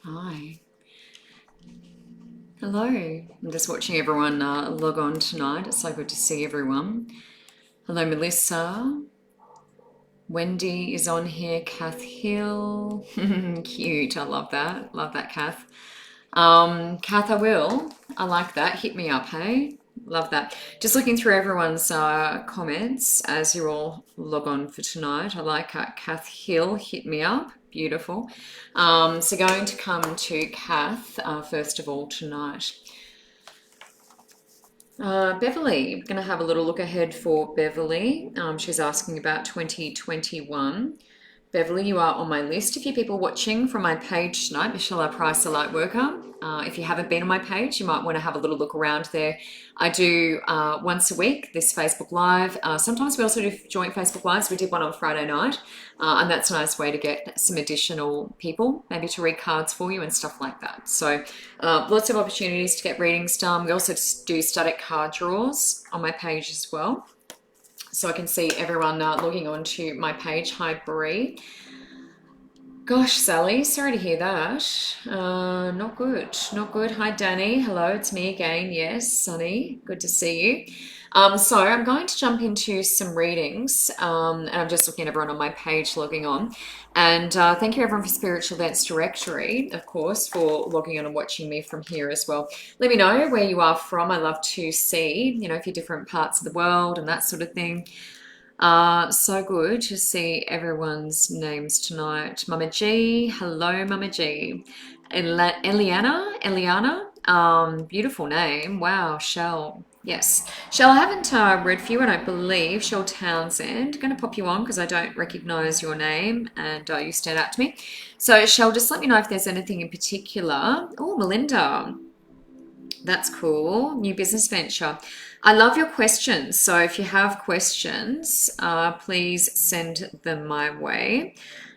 Hi. Hello. I'm just watching everyone log on tonight. It's so good to see everyone. Hello, Melissa. Wendy is on here. Kath Hill. Cute. I love that. Love that, Kath. Kath, I will. I like that. Hit me up, hey? Love that. Just looking through everyone's comments as you all log on for tonight. I like Kath Hill. Hit me up. Beautiful. So going to come to Kath first of all tonight. Beverly, we're going to have a little look ahead for Beverly. She's asking about 2021. Beverly, you are on my list. A few people watching from my page tonight, Michelle Price, a light worker. If you haven't been on my page, you might want to have a little look around there. I do once a week this Facebook Live. Sometimes we also do joint Facebook Lives. We did one on Friday night, and that's a nice way to get some additional people, maybe to read cards for you and stuff like that. So lots of opportunities to get readings done. We also do static card draws on my page as well. So I can see everyone logging on to my page. Hi, Bree. Gosh, Sally, sorry to hear that. Not good, not good. Hi, Danny. Hello, it's me again. Yes, Sunny, good to see you. So I'm going to jump into some readings, and I'm just looking at everyone on my page logging on. And thank you everyone for Spiritual Events Directory, of course, for logging on and watching me from here as well. Let me know where you are from. I love to see, if you're different parts of the world and that sort of thing. So good to see everyone's names tonight. Mama G, hello, Mama G. Eliana, beautiful name. Wow, Shell. Yes. Shell, I haven't read for you, I don't believe. Shell Townsend. Going to pop you on because I don't recognize your name and you stand out to me. So, Shell, just let me know if there's anything in particular. Oh, Melinda. That's cool. New business venture. I love your questions. So if you have questions, please send them my way.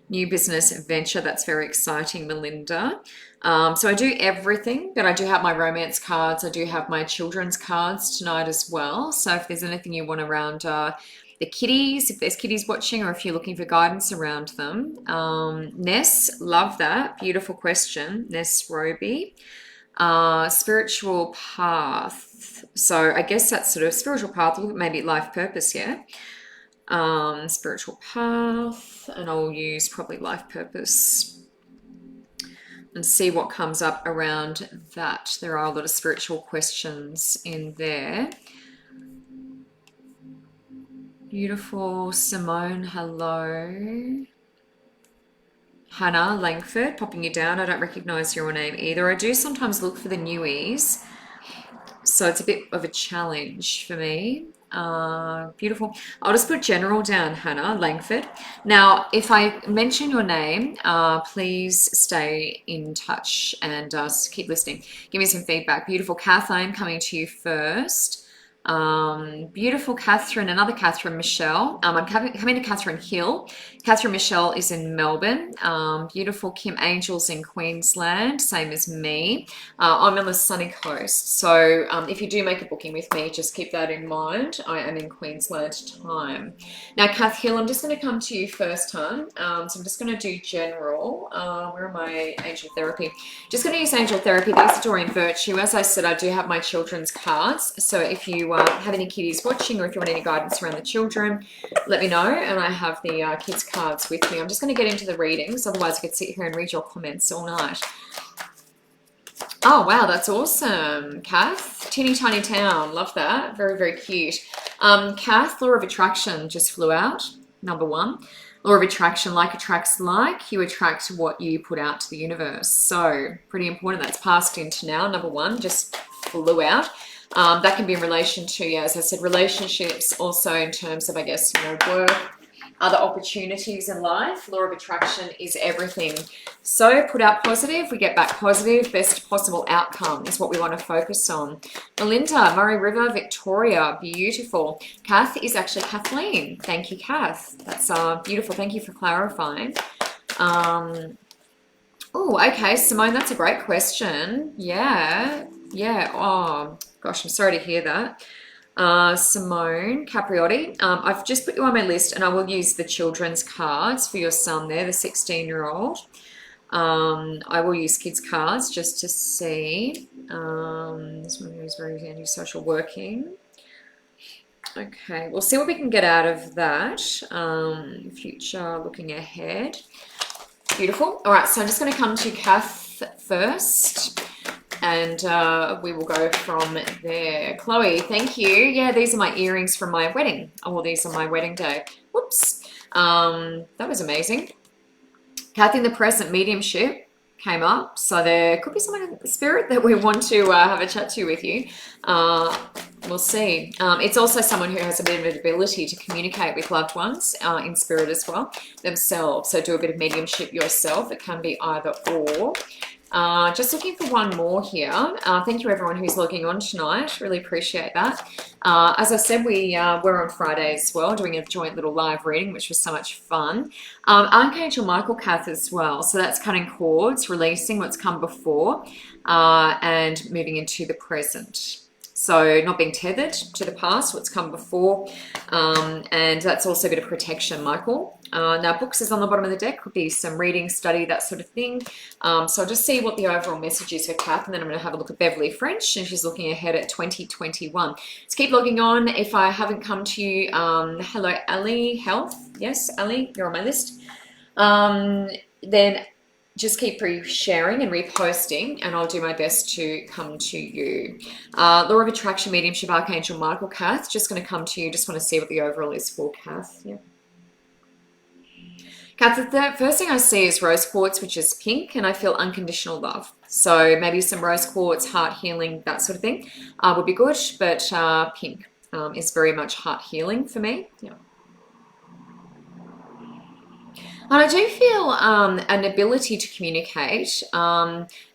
New business venture. That's very exciting, Melinda. So I do everything, but I do have my romance cards. I do have my children's cards tonight as well. So if there's anything you want around the kitties, if there's kitties watching, or if you're looking for guidance around them. Ness, love that. Beautiful question. Ness Roby. Spiritual path. So I guess that's sort of spiritual path, maybe life purpose, yeah. Spiritual path, and I'll use probably life purpose and see what comes up around that. There are a lot of spiritual questions in there. Beautiful. Simone, hello. Hannah Langford, popping you down. I don't recognize your name either. I do sometimes look for the newies, so it's a bit of a challenge for me. Beautiful. I'll just put general down, Hannah Langford. Now, if I mention your name, please stay in touch and keep listening. Give me some feedback. Beautiful. Kath, I'm coming to you first. Beautiful Catherine, another Catherine Michelle. I'm coming to Catherine Hill. Catherine Michelle is in Melbourne. Beautiful Kim Angel's in Queensland, same as me. I'm on the sunny coast. So if you do make a booking with me, just keep that in mind. I am in Queensland time. Now, Kath Hill, I'm just going to come to you first, hon. So I'm just going to do general. Where am I? Angel therapy. Just going to use angel therapy. These are Doreen Virtue. As I said, I do have my children's cards. So if you have any kiddies watching, or if you want any guidance around the children, let me know. And I have the kids' cards with me. I'm just going to get into the readings. Otherwise, I could sit here and read your comments all night. Oh, wow, that's awesome. Kath, teeny tiny town. Love that. Very, very cute. Kath, law of attraction just flew out. Number 1. Law of attraction, like attracts like. You attract what you put out to the universe. So pretty important. That's passed into now. Number 1 just flew out. That can be in relation to, yeah, as I said, relationships, also in terms of, I guess, work, other opportunities in life. Law of attraction is everything. So put out positive, we get back positive. Best possible outcome is what we want to focus on. Melinda, Murray River, Victoria, beautiful. Kath is actually Kathleen. Thank you, Kath. That's beautiful. Thank you for clarifying. Oh, okay, Simone, that's a great question. Yeah. Oh, gosh, I'm sorry to hear that. Simone Capriotti. I've just put you on my list, and I will use the children's cards for your son there, the 16-year-old. I will use kids cards just to see. This one is very anti-social working. Okay, we'll see what we can get out of that. Future, looking ahead. Beautiful. All right, so I'm just going to come to Kath first, and we will go from there. Chloe, thank you. Yeah, these are my earrings from my wedding. Oh, well, these are my wedding day. Whoops. That was amazing. Kath, in the present, mediumship came up, so there could be someone in the spirit that we want to have a chat to with you. We'll see. It's also someone who has a bit of an ability to communicate with loved ones in spirit as well themselves. So do a bit of mediumship yourself. It can be either or. Just looking for one more here. Thank you everyone who's logging on tonight. Really appreciate that. As I said, we were on Friday as well doing a joint little live reading, which was so much fun. Archangel Michael, Kath, as well. So that's cutting cords, releasing what's come before, and moving into the present. So not being tethered to the past, what's come before, and that's also a bit of protection, Michael. Now, books is on the bottom of the deck, could be some reading, study, that sort of thing. So I'll just see what the overall message is for Kath, and then I'm going to have a look at Beverly French, and she's looking ahead at 2021. Let's keep logging on. If I haven't come to you, hello, Ali Health. Yes, Ali, you're on my list. Then just keep sharing and reposting, and I'll do my best to come to you. Law of Attraction, Mediumship, Archangel Michael, Kath. Just going to come to you. Just want to see what the overall is for Kath. Yeah. Kath, the first thing I see is rose quartz, which is pink, and I feel unconditional love. So maybe some rose quartz, heart healing, that sort of thing would be good, but pink is very much heart healing for me. Yeah. And I do feel an ability to communicate.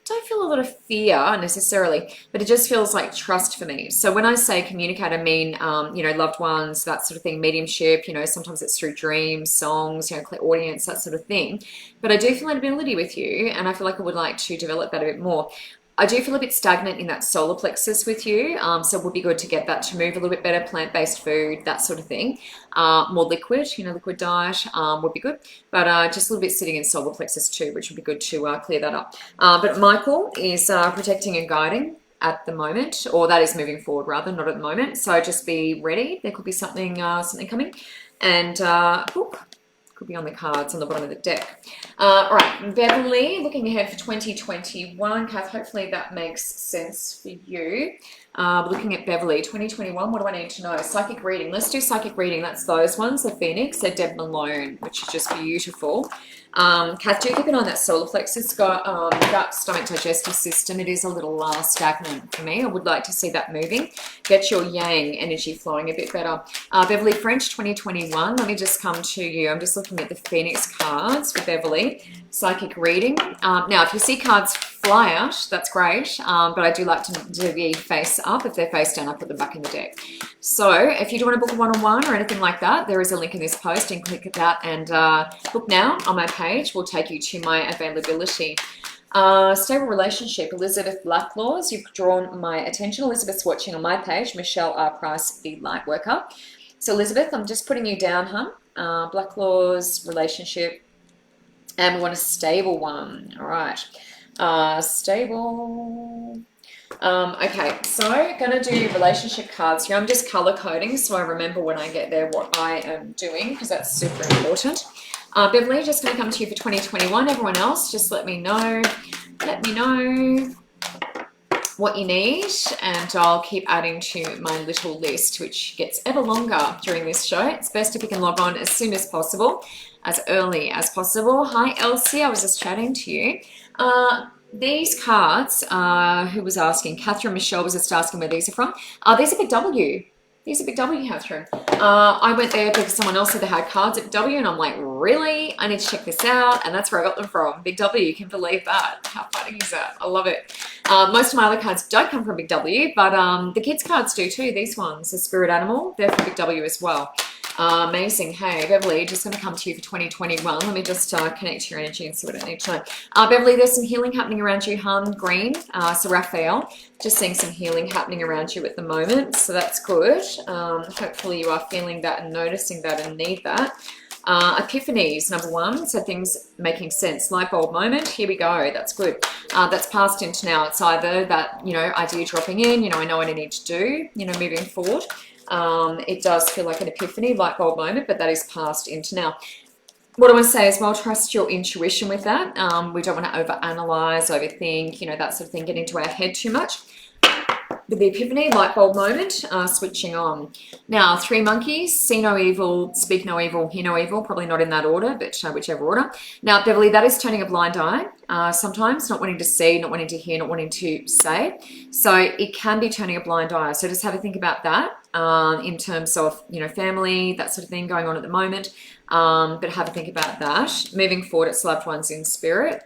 Don't feel a lot of fear necessarily, but it just feels like trust for me. So when I say communicate, I mean, you know, loved ones, that sort of thing, mediumship, you know, sometimes it's through dreams, songs, you know, clairaudience, that sort of thing. But I do feel an ability with you, and I feel like I would like to develop that a bit more. I do feel a bit stagnant in that solar plexus with you, so it would be good to get that to move a little bit better, plant-based food, that sort of thing. More liquid, you know, liquid diet would be good, but just a little bit sitting in solar plexus too, which would be good to clear that up. But Michael is protecting and guiding at the moment, or that is moving forward rather, not at the moment. So just be ready. There could be something coming, and could be on the cards on the bottom of the deck. All right, Beverly, looking ahead for 2021. Kath, hopefully that makes sense for you. Looking at Beverly, 2021, what do I need to know? Psychic reading. Let's do psychic reading. That's those ones, the Phoenix, they're Deb Malone, which is just beautiful. Kath, do keep an eye on that solar plexus, gut, stomach, digestive system. It is a little stagnant for me. I would like to see that moving. Get your yang energy flowing a bit better. Beverly French, 2021. Let me just come to you. I'm just looking at the Phoenix cards for Beverly. Psychic reading. Now, if you see cards fly out, that's great, but I do like to be face up. If they're face down, I put them back in the deck. So if you do want to book a one-on-one or anything like that, there is a link in this post, and click at that and book now on my page. Will take you to my availability. Stable relationship, Elizabeth Blacklaws, you've drawn my attention. Elizabeth's watching on my page. Michelle R. Price, the light worker. So Elizabeth, I'm just putting you down, huh? Blacklaws, relationship, and we want a stable one. All right. Stable. Okay, so gonna do relationship cards here. I'm just color coding so I remember when I get there what I am doing, because that's super important. Beverly, just gonna come to you for 2021. Everyone else, just let me know what you need, and I'll keep adding to my little list, which gets ever longer during this show. It's best if you can log on as soon as possible, as early as possible. Hi Elsie, I was just chatting to you. These cards, who was asking? Catherine Michelle was just asking where these are from. These are Big W. These are Big W, Catherine. I went there because someone else said they had cards at Big W, and I'm like, really? I need to check this out, and that's where I got them from. Big W, you can believe that. How funny is that? I love it. Most of my other cards don't come from Big W, but the kids' cards do too. These ones, the Spirit Animal, they're from Big W as well. Amazing. Hey, Beverly, just going to come to you for 2021. Let me just connect to your energy and see what I need to know. Beverly, there's some healing happening around you, hon. Green. So Raphael, just seeing some healing happening around you at the moment. So that's good. Hopefully you are feeling that and noticing that and need that. Epiphanies, number one. So things making sense. Light bulb moment. Here we go. That's good. That's passed into now. It's either that, you know, idea dropping in, you know what I need to do, you know, moving forward. It does feel like an epiphany, light bulb moment, but that is passed into now. What I want to say is, well, trust your intuition with that. We don't want to overanalyze, overthink, you know, that sort of thing, get into our head too much. With the epiphany, light bulb moment, switching on. Now, 3 monkeys, see no evil, speak no evil, hear no evil, probably not in that order, but whichever order. Now, Beverly, that is turning a blind eye sometimes, not wanting to see, not wanting to hear, not wanting to say. So it can be turning a blind eye. So just have a think about that in terms of, you know, family, that sort of thing going on at the moment. But have a think about that. Moving forward, it's loved ones in spirit.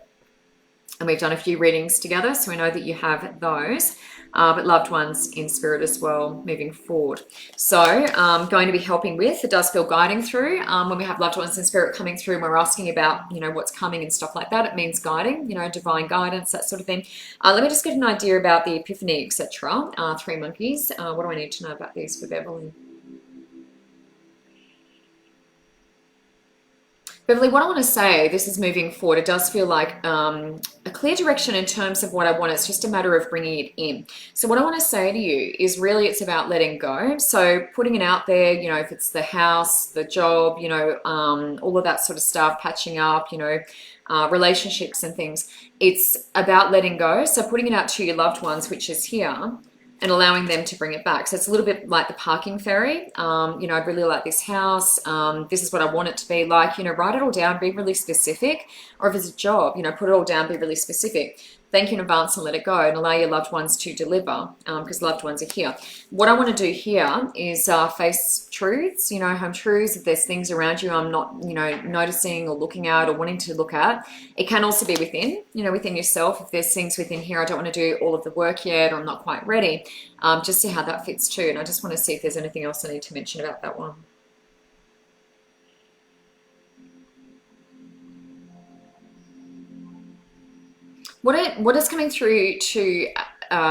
And we've done a few readings together, so we know that you have those. But loved ones in spirit as well, moving forward. So going to be helping with, it does feel guiding through. When we have loved ones in spirit coming through and we're asking about, you know, what's coming and stuff like that, it means guiding, you know, divine guidance, that sort of thing. Let me just get an idea about the epiphany, etc. 3 monkeys. What do I need to know about these for Beverly? Beverly, what I want to say, this is moving forward. It does feel like a clear direction in terms of what I want. It's just a matter of bringing it in. So what I want to say to you is really it's about letting go. So putting it out there, you know, if it's the house, the job, you know, all of that sort of stuff, patching up, you know, relationships and things. It's about letting go. So putting it out to your loved ones, which is here, and allowing them to bring it back. So it's a little bit like the parking ferry. You know, I'd really like this house. This is what I want it to be like. You know, write it all down, be really specific. Or if it's a job, you know, put it all down, be really specific. Thank you in advance and let it go and allow your loved ones to deliver because loved ones are here. What I want to do here is face truths, you know, home truths. If there's things around you I'm not, you know, noticing or looking at or wanting to look at, it can also be within, you know, within yourself. If there's things within here, I don't want to do all of the work yet or I'm not quite ready, just see how that fits too. And I just want to see if there's anything else I need to mention about that one. What is coming through to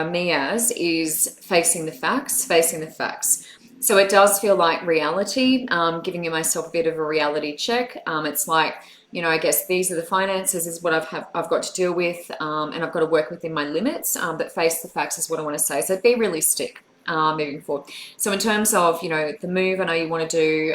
me as is facing the facts. So it does feel like reality, giving myself a bit of a reality check. It's like, you know, I guess these are the finances, is what I've got to deal with, and I've got to work within my limits, but face the facts is what I want to say. So be realistic. Moving forward. So in terms of, you know, the move, I know you want to do,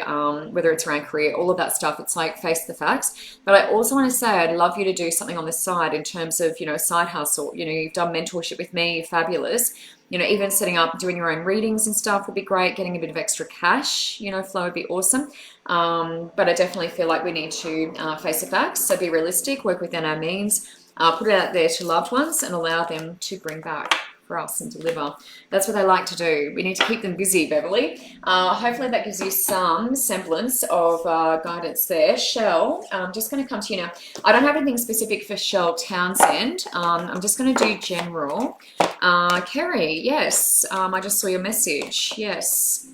whether it's around career, all of that stuff, it's like face the facts. But I also want to say I'd love you to do something on the side in terms of, you know, a side hustle. You know, you've done mentorship with me, you're fabulous. You know, even setting up, doing your own readings and stuff would be great. Getting a bit of extra cash, you know, flow would be awesome. But I definitely feel like we need to face the facts. So be realistic, work within our means, put it out there to loved ones and allow them to bring back for us and deliver. That's what they like to do. We need to keep them busy, Beverly. Hopefully that gives you some semblance of guidance there. Shell, I'm just going to come to you now. I don't have anything specific for Shell Townsend. I'm just going to do general. Kerry, yes, I just saw your message. Yes.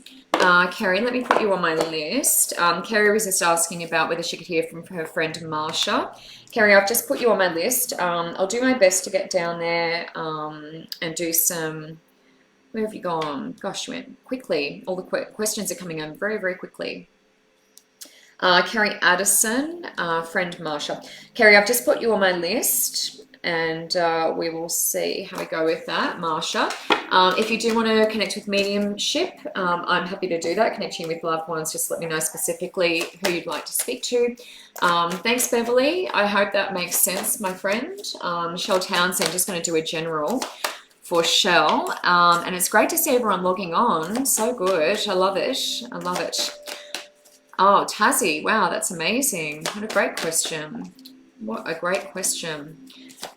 Kerry, let me put you on my list. Kerry was just asking about whether she could hear from her friend Marsha. Kerry, I've just put you on my list. I'll do my best to get down there and do some... Where have you gone? Gosh, you went quickly. All the questions are coming in very, very quickly. Kerry Addison, friend Marsha. Kerry, I've just put you on my list and we will see how we go with that, Marsha. If you do want to connect with Mediumship, I'm happy to do that. Connecting with loved ones, just let me know specifically who you'd like to speak to. Thanks, Beverly. I hope that makes sense, my friend. Shell Townsend, just going to do a general for Shell. And it's great to see everyone logging on. So good. I love it. I love it. Oh, Tassie. Wow, that's amazing. What a great question. What a great question.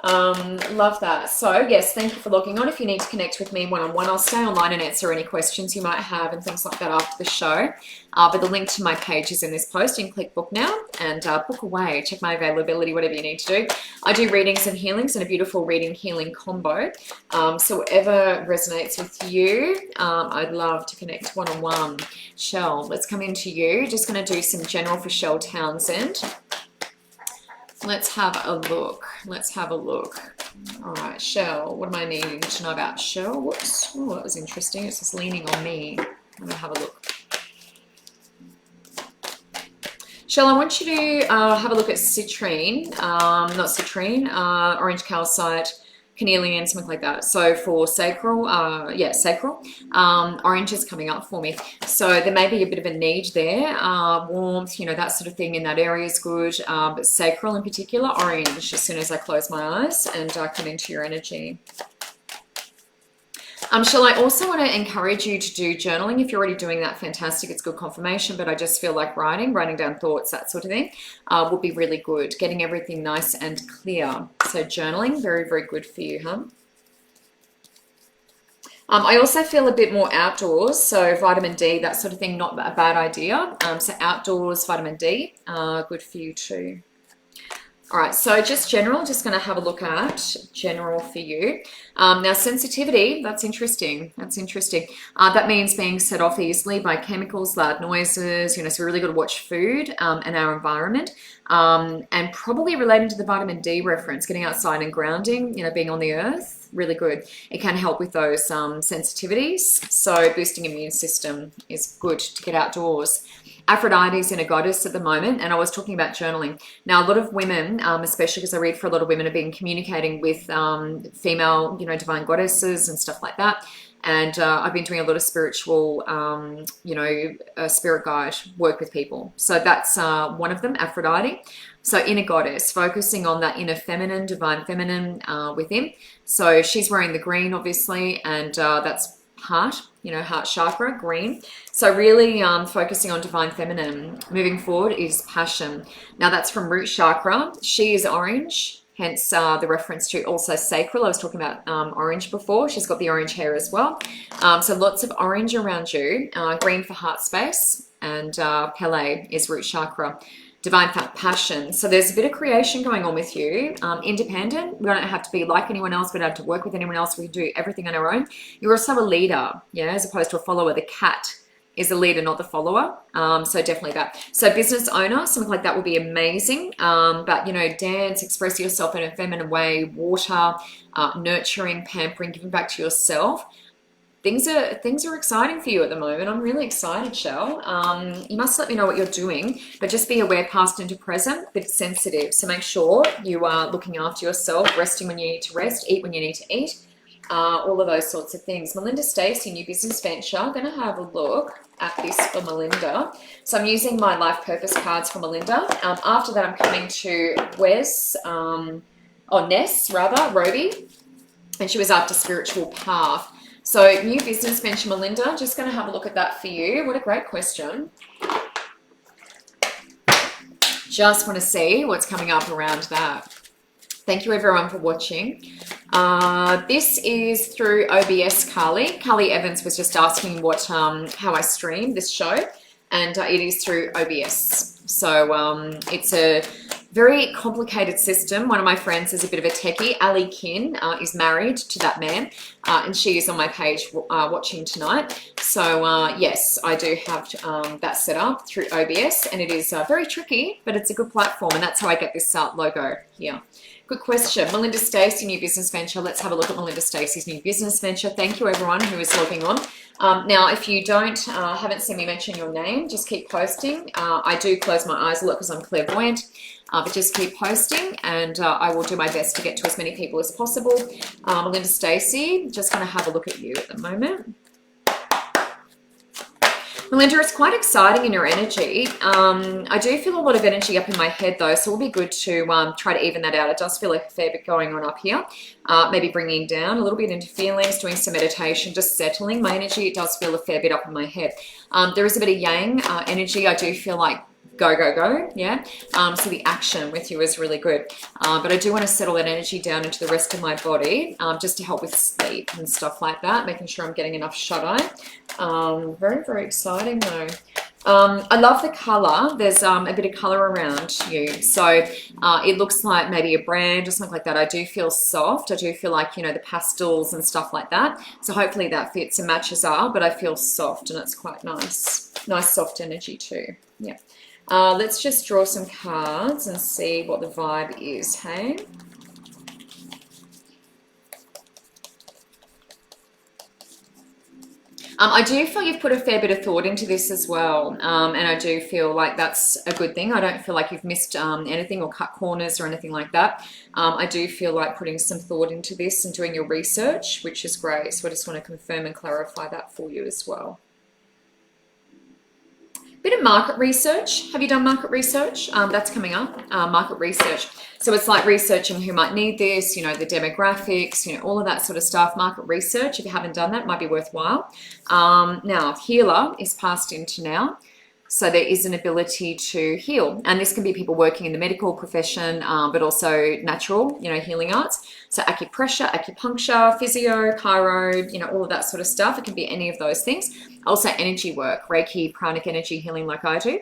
Love that. So yes, thank you for logging on. If you need to connect with me one-on-one, I'll stay online and answer any questions you might have and things like that after the show. But the link to my page is in this post. You can click book now and book away. Check my availability, whatever you need to do. I do readings and healings and a beautiful reading healing combo. So whatever resonates with you, I'd love to connect one-on-one. Shell, let's come into you. Just going to do some general for Shell Townsend. Let's have a look. Let's have a look. All right, Shell. What am I needing to know about Shell? Whoops. Oh, that was interesting. It's just leaning on me. Let me have a look. Shell, I want you to have a look at citrine, not citrine, orange calcite, carnelian, something like that. So for sacral, yeah, sacral, orange is coming up for me. So there may be a bit of a need there, warmth, you know, that sort of thing in that area is good. But sacral in particular, orange, as soon as I close my eyes and come into your energy. Shall I also want to encourage you to do journaling. If you're already doing that, fantastic. It's good confirmation, but I just feel like writing down thoughts, that sort of thing, would be really good. Getting everything nice and clear. So journaling, very, very good for you, huh? I also feel a bit more outdoors, so vitamin D, that sort of thing, not a bad idea. So outdoors, vitamin D, good for you too. All right, so just general, just going to have a look at general for you. Now, sensitivity, that's interesting. That's interesting. That means being set off easily by chemicals, loud noises, you know, so we really got to watch food and our environment. And probably relating to the vitamin D reference, getting outside and grounding, you know, being on the earth, really good. It can help with those sensitivities. So boosting immune system is good to get outdoors. Aphrodite's in a goddess at the moment, and I was talking about journaling. Now, a lot of women, especially because I read for a lot of women, have been communicating with female, you know, divine goddesses and stuff like that. And I've been doing a lot of spiritual, you know, spirit guide work with people. So that's one of them, Aphrodite. So inner goddess, focusing on that inner feminine, divine feminine within. So she's wearing the green, obviously, and that's heart, you know, heart chakra, green. So really focusing on divine feminine. Moving forward is passion. Now that's from root chakra. She is orange, hence the reference to also sacral. I was talking about orange before. She's got the orange hair as well. So lots of orange around you. Green for heart space, and Pele is root chakra. Divine passion. So there's a bit of creation going on with you. Independent. We don't have to be like anyone else. We don't have to work with anyone else. We can do everything on our own. You're also a leader, yeah, as opposed to a follower. The cat is the leader, not the follower. So definitely that. So business owner, something like that would be amazing. But, you know, dance, express yourself in a feminine way, water, nurturing, pampering, giving back to yourself. Things are exciting for you at the moment. I'm really excited, Shell. You must let me know what you're doing, but just be aware, past into present, but sensitive. So make sure you are looking after yourself, resting when you need to rest, eat when you need to eat, all of those sorts of things. Melinda Stacey, new business venture. I'm going to have a look at this for Melinda. So I'm using my life purpose cards for Melinda. After that, I'm coming to Ness, Roby, and she was after spiritual path. So new business venture, Melinda, just going to have a look at that for you. What a great question. Just want to see what's coming up around that. Thank you everyone for watching. This is through OBS Carly. Carly Evans was just asking what how I stream this show, and it is through OBS. So it's a very complicated system. One of my friends is a bit of a techie. Ali Kin is married to that man, and she is on my page watching tonight. So yes, I do have that set up through OBS, and it is very tricky, but it's a good platform, and that's how I get this logo here. Good question. Melinda Stacey, new business venture. Let's have a look at Melinda Stacey's new business venture. Thank you everyone who is logging on. Now, if you haven't seen me mention your name, just keep posting. I do close my eyes a lot because I'm clairvoyant, but just keep posting, and I will do my best to get to as many people as possible. Melinda Stacey, just going to have a look at you at the moment. Melinda, it's quite exciting in your energy. I do feel a lot of energy up in my head though, so it'll be good to try to even that out. It does feel like a fair bit going on up here. Maybe bringing down a little bit into feelings, doing some meditation, just settling my energy. It does feel a fair bit up in my head. There is a bit of yang energy. I do feel like go, go, go, yeah. So the action with you is really good. But I do want to settle that energy down into the rest of my body, just to help with sleep and stuff like that, making sure I'm getting enough shut-eye. Very, very exciting though. I love the color. There's a bit of color around you. So it looks like maybe a brand or something like that. I do feel soft. I do feel like, you know, the pastels and stuff like that. So hopefully that fits and matches up, but I feel soft and it's quite nice. Nice soft energy too. Yeah. Let's just draw some cards and see what the vibe is, hey? I do feel you've put a fair bit of thought into this as well, and I do feel like that's a good thing. I don't feel like you've missed anything or cut corners or anything like that. I do feel like putting some thought into this and doing your research, which is great. So I just want to confirm and clarify that for you as well. Bit of market research. Have you done market research? That's coming up, market research. So it's like researching who might need this, you know, the demographics, you know, all of that sort of stuff. Market research, if you haven't done that, might be worthwhile. Now, healer is passed into now. So there is an ability to heal. And this can be people working in the medical profession, but also natural, you know, healing arts. So acupressure, acupuncture, physio, chiro, you know, all of that sort of stuff. It can be any of those things. Also energy work, Reiki, pranic energy healing like I do.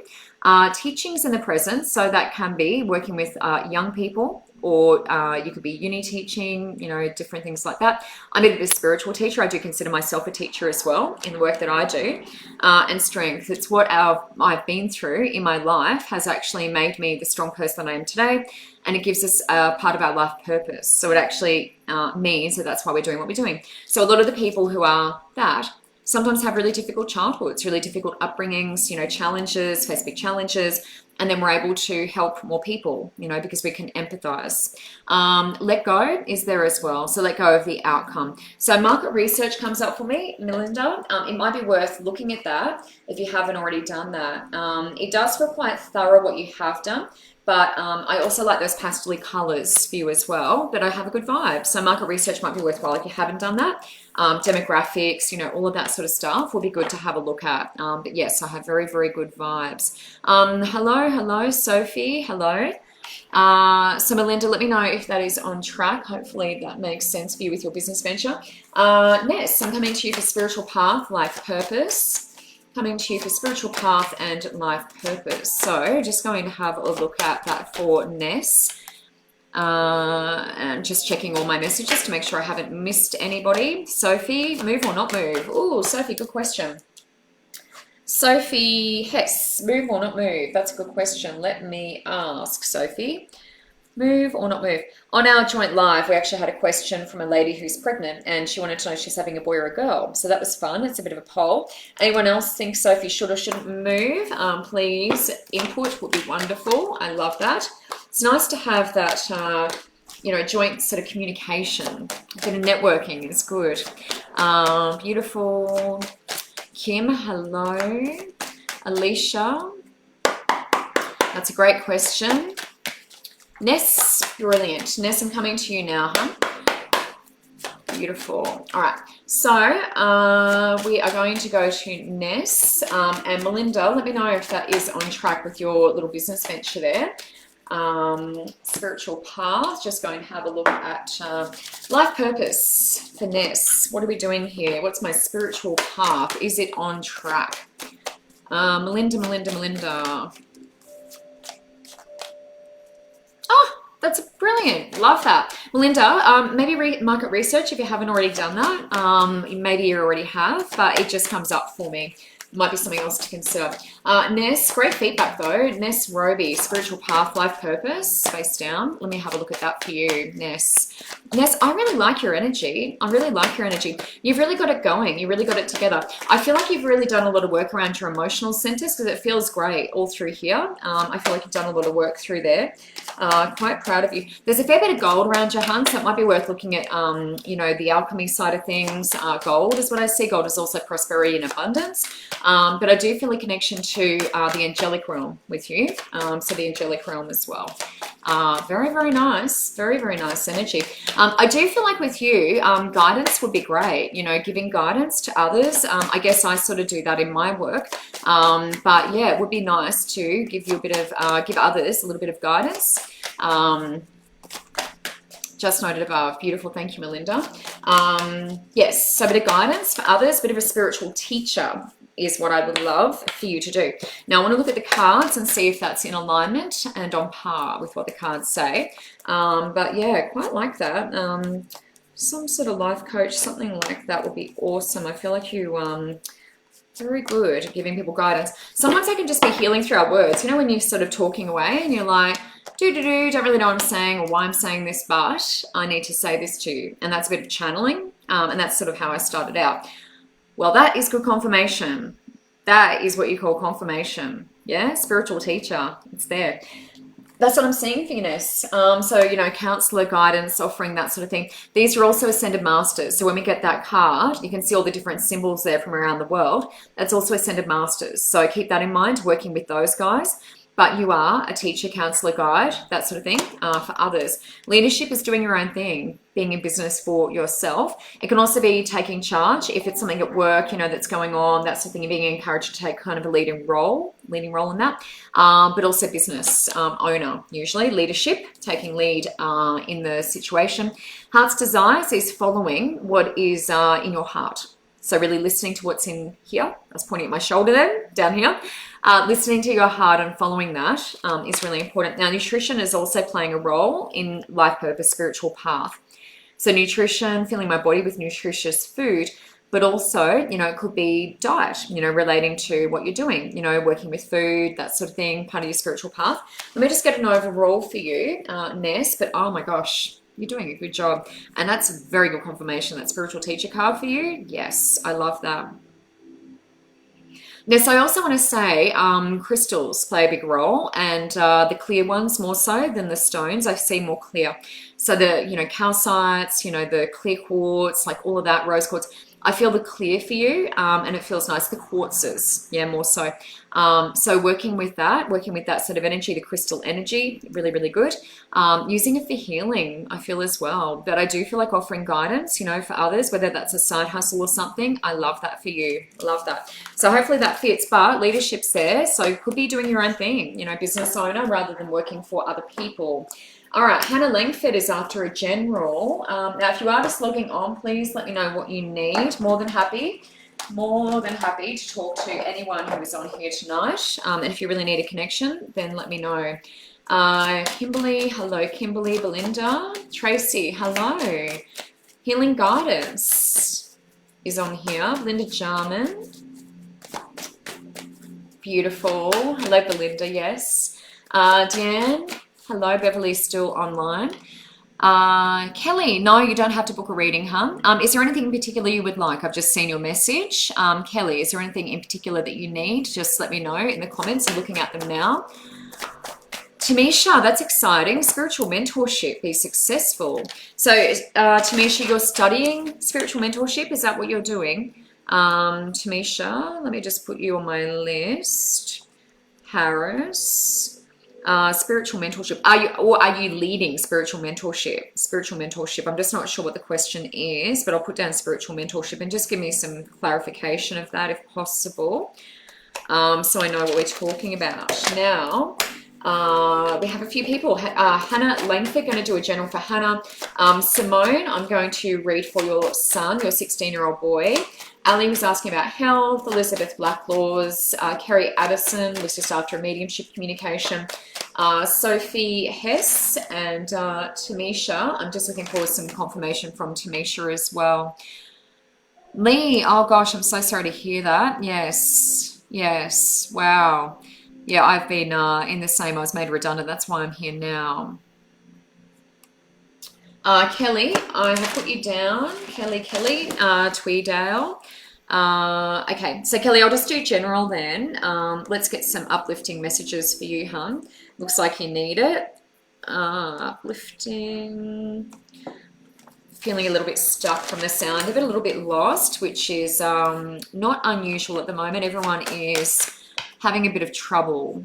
Teachings in the present. So that can be working with young people, or you could be uni teaching, you know, different things like that. I'm a bit of a spiritual teacher. I do consider myself a teacher as well in the work that I do. And strength, it's what I've been through in my life has actually made me the strong person that I am today. And it gives us a part of our life purpose. So it actually means that that's why we're doing what we're doing. So a lot of the people who are that sometimes have really difficult childhoods, really difficult upbringings, you know, challenges, face big challenges, and then we're able to help more people, you know, because we can empathize. Let go is there as well. So let go of the outcome. So market research comes up for me, Melinda. It might be worth looking at that if you haven't already done that. It does feel quite thorough what you have done. But I also like those pastel colors for you as well, but I have a good vibe. So market research might be worthwhile if you haven't done that. Demographics, you know, all of that sort of stuff will be good to have a look at. But yes, I have very, very good vibes. Hello, Sophie, hello. So Melinda, let me know if that is on track. Hopefully that makes sense for you with your business venture. Ness, I'm coming to you for spiritual path, life purpose. Coming to you for spiritual path and life purpose. So just going to have a look at that for Ness. And just checking all my messages to make sure I haven't missed anybody. Sophie, move or not move? Oh, Sophie, good question. Sophie Hess, move or not move? That's a good question. Let me ask Sophie. Move or not move? On our joint live, we actually had a question from a lady who's pregnant and she wanted to know if she's having a boy or a girl. So that was fun. It's a bit of a poll. Anyone else think Sophie should or shouldn't move? Please, input would be wonderful. I love that. It's nice to have that, you know, joint sort of communication. A bit of networking is good. Beautiful. Kim, hello. Alicia. That's a great question. Ness, brilliant. Ness, I'm coming to you now, huh? Beautiful. All right. So we are going to go to Ness. And Melinda, let me know if that is on track with your little business venture there. Spiritual path. Just going to have a look at life purpose for Ness. What are we doing here? What's my spiritual path? Is it on track? Melinda. Oh, that's brilliant. Love that. Melinda, maybe market research if you haven't already done that. Maybe you already have, but it just comes up for me. Might be something else to consider. Ness, great feedback though. Ness Roby, spiritual path, life purpose, face down. Let me have a look at that for you, Ness. Ness, I really like your energy. I really like your energy. You've really got it going. You really got it together. I feel like you've really done a lot of work around your emotional centers because it feels great all through here. I feel like you've done a lot of work through there. Quite proud of you. There's a fair bit of gold around your hand, so it might be worth looking at, you know, the alchemy side of things. Gold is what I see. Gold is also prosperity and abundance. But I do feel a connection to the angelic realm with you. So the angelic realm as well. Very, very nice. Very, very nice energy. I do feel like with you, guidance would be great. You know, giving guidance to others. I guess I sort of do that in my work. But yeah, it would be nice to give you a bit of, give others a little bit of guidance. Just noted above. Beautiful. Thank you, Melinda. Yes, so a bit of guidance for others, a bit of a spiritual teacher is what I would love for you to do. Now, I want to look at the cards and see if that's in alignment and on par with what the cards say. But yeah, quite like that. Some sort of life coach, something like that would be awesome. I feel like you... very good at giving people guidance. Sometimes I can just be healing through our words. You know, when you're sort of talking away and you're like, don't really know what I'm saying or why I'm saying this, but I need to say this to you. And that's a bit of channeling. And that's sort of how I started out. Well, that is good confirmation. That is what you call confirmation. Yeah, spiritual teacher. It's there. That's what I'm seeing for you, Ness. So, you know, counselor, guidance, offering, that sort of thing. These are also ascended masters. So when we get that card, you can see all the different symbols there from around the world. That's also ascended masters. So keep that in mind, working with those guys. But you are a teacher, counselor, guide, that sort of thing for others. Leadership is doing your own thing, being in business for yourself. It can also be taking charge. If it's something at work, you know, that's going on, that sort of thing, you're being encouraged to take kind of a leading role in that. But also business owner, usually leadership, taking lead in the situation. Heart's desires is following what is in your heart. So really listening to what's in here. I was pointing at my shoulder then, down here. Listening to your heart and following that is really important. Now, nutrition is also playing a role in life purpose, spiritual path. So nutrition, filling my body with nutritious food, but also, you know, it could be diet, you know, relating to what you're doing, you know, working with food, that sort of thing, part of your spiritual path. Let me just get an overall for you, Ness, but oh my gosh, you're doing a good job. And that's a very good confirmation, that spiritual teacher card for you. Yes, I love that. Yes, I also want to say crystals play a big role, and the clear ones more so than the stones. I see more clear. So the, you know, calcites, you know, the clear quartz, like all of that, rose quartz. I feel the clear for you, and it feels nice. The quartzes, yeah, more so. So working with that sort of energy, the crystal energy, really, really good. Using it for healing, I feel as well. But I do feel like offering guidance, you know, for others, whether that's a side hustle or something. I love that for you. I love that. So hopefully that fits. But leadership's there, so you could be doing your own thing, you know, business owner rather than working for other people. All right, Hannah Langford is after a general. Now, if you are just logging on, please let me know what you need. More than happy to talk to anyone who is on here tonight. And if you really need a connection, then let me know. Kimberly, hello, Kimberly. Belinda, Tracy, hello. Healing Guidance is on here. Belinda Jarman. Beautiful. Hello, Belinda, yes. Dan. Hello, Beverly's still online. Kelly, no, you don't have to book a reading, huh? Is there anything in particular you would like? I've just seen your message. Kelly, is there anything in particular that you need? Just let me know in the comments. I'm looking at them now. Tamisha, that's exciting. Spiritual mentorship, be successful. So, Tamisha, you're studying spiritual mentorship. Is that what you're doing? Tamisha, let me just put you on my list. Harris. Spiritual mentorship. Are you leading spiritual mentorship? Spiritual mentorship. I'm just not sure what the question is, but I'll put down spiritual mentorship and just give me some clarification of that if possible, so I know what we're talking about. Now, we have a few people. Hannah Langford, going to do a general for Hannah. Simone, I'm going to read for your son, your 16-year-old boy. Ali was asking about health. Elizabeth Blacklaws. Kerry Addison was just after a mediumship communication. Sophie Hess and Tamisha. I'm just looking for some confirmation from Tamisha as well. Lee, oh gosh, I'm so sorry to hear that. Yes, yes, wow. Yeah, I've been in the same, I was made redundant. That's why I'm here now. Kelly, I have put you down. Kelly, Tweedale. Okay, so Kelly, I'll just do general then. Let's get some uplifting messages for you, hon. Looks like you need it. Uplifting. Feeling a little bit stuck from the sound of it, a little bit lost, which is not unusual at the moment. Everyone is having a bit of trouble,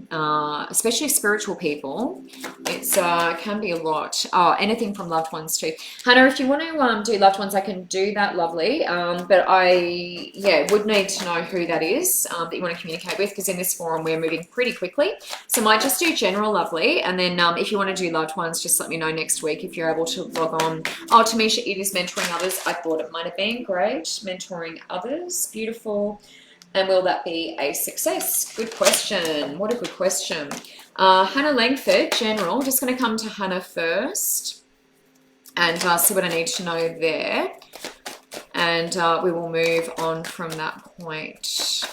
especially spiritual people. It's can be a lot. Oh, anything from loved ones too. Hannah, if you want to do loved ones, I can do that, lovely. But I, would need to know who that is that you want to communicate with, because in this forum we're moving pretty quickly. So I might just do general, lovely. And then if you want to do loved ones, just let me know next week if you're able to log on. Oh, Tamisha, it is mentoring others. I thought it might have been. Great. Mentoring others. Beautiful. And will that be a success? Good question. What a good question. Hannah Langford, general. Just going to come to Hannah first and see what I need to know there. And we will move on from that point.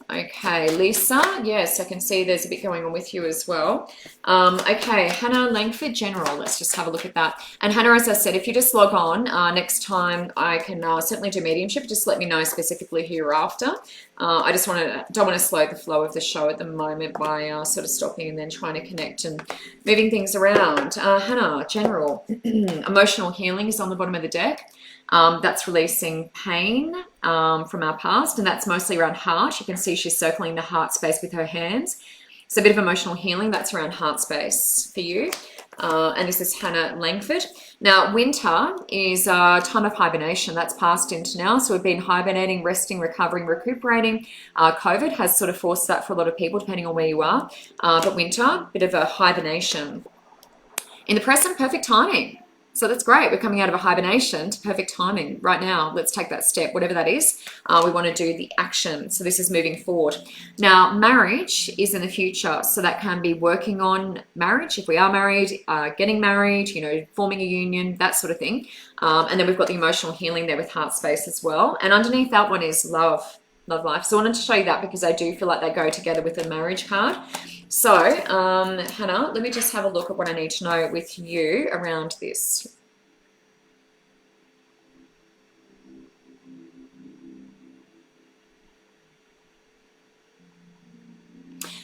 Okay, Lisa, yes, I can see there's a bit going on with you as well. Okay, Hannah Langford General, let's just have a look at that. And Hannah, as I said, if you just log on next time, I can certainly do mediumship. Just let me know specifically who you're after. I just don't want to slow the flow of the show at the moment by sort of stopping and then trying to connect and moving things around. Hannah General, emotional healing is on the bottom of the deck. That's releasing pain from our past, and that's mostly around heart. You can see she's circling the heart space with her hands. So a bit of emotional healing, that's around heart space for you. And this is Hannah Langford. Now, winter is a time of hibernation. That's passed into now. So we've been hibernating, resting, recovering, recuperating. COVID has sort of forced that for a lot of people, depending on where you are. But winter, bit of a hibernation. In the present, perfect timing. So that's great. We're coming out of a hibernation to perfect timing right now. Let's take that step, whatever that is. We want to do the action. So this is moving forward. Now, marriage is in the future. So that can be working on marriage, if we are married, getting married, you know, forming a union, that sort of thing. And then we've got the emotional healing there with heart space as well. And underneath that one is love life. So I wanted to show you that because I do feel like they go together with the marriage card. So, Hannah, let me just have a look at what I need to know with you around this.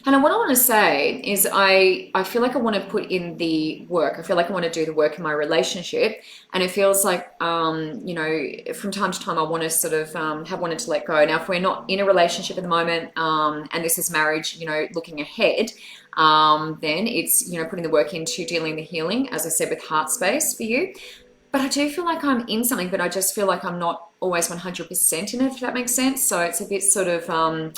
Hannah, what I want to say is I feel like I want to put in the work. I feel like I want to do the work in my relationship. And it feels like, you know, from time to time I want to sort of have wanted to let go. Now, if we're not in a relationship at the moment and this is marriage, you know, looking ahead, then it's, you know, putting the work into dealing the healing, as I said, with heart space for you. But I do feel like I'm in something, but I just feel like I'm not always 100% in it, if that makes sense. So it's a bit sort of...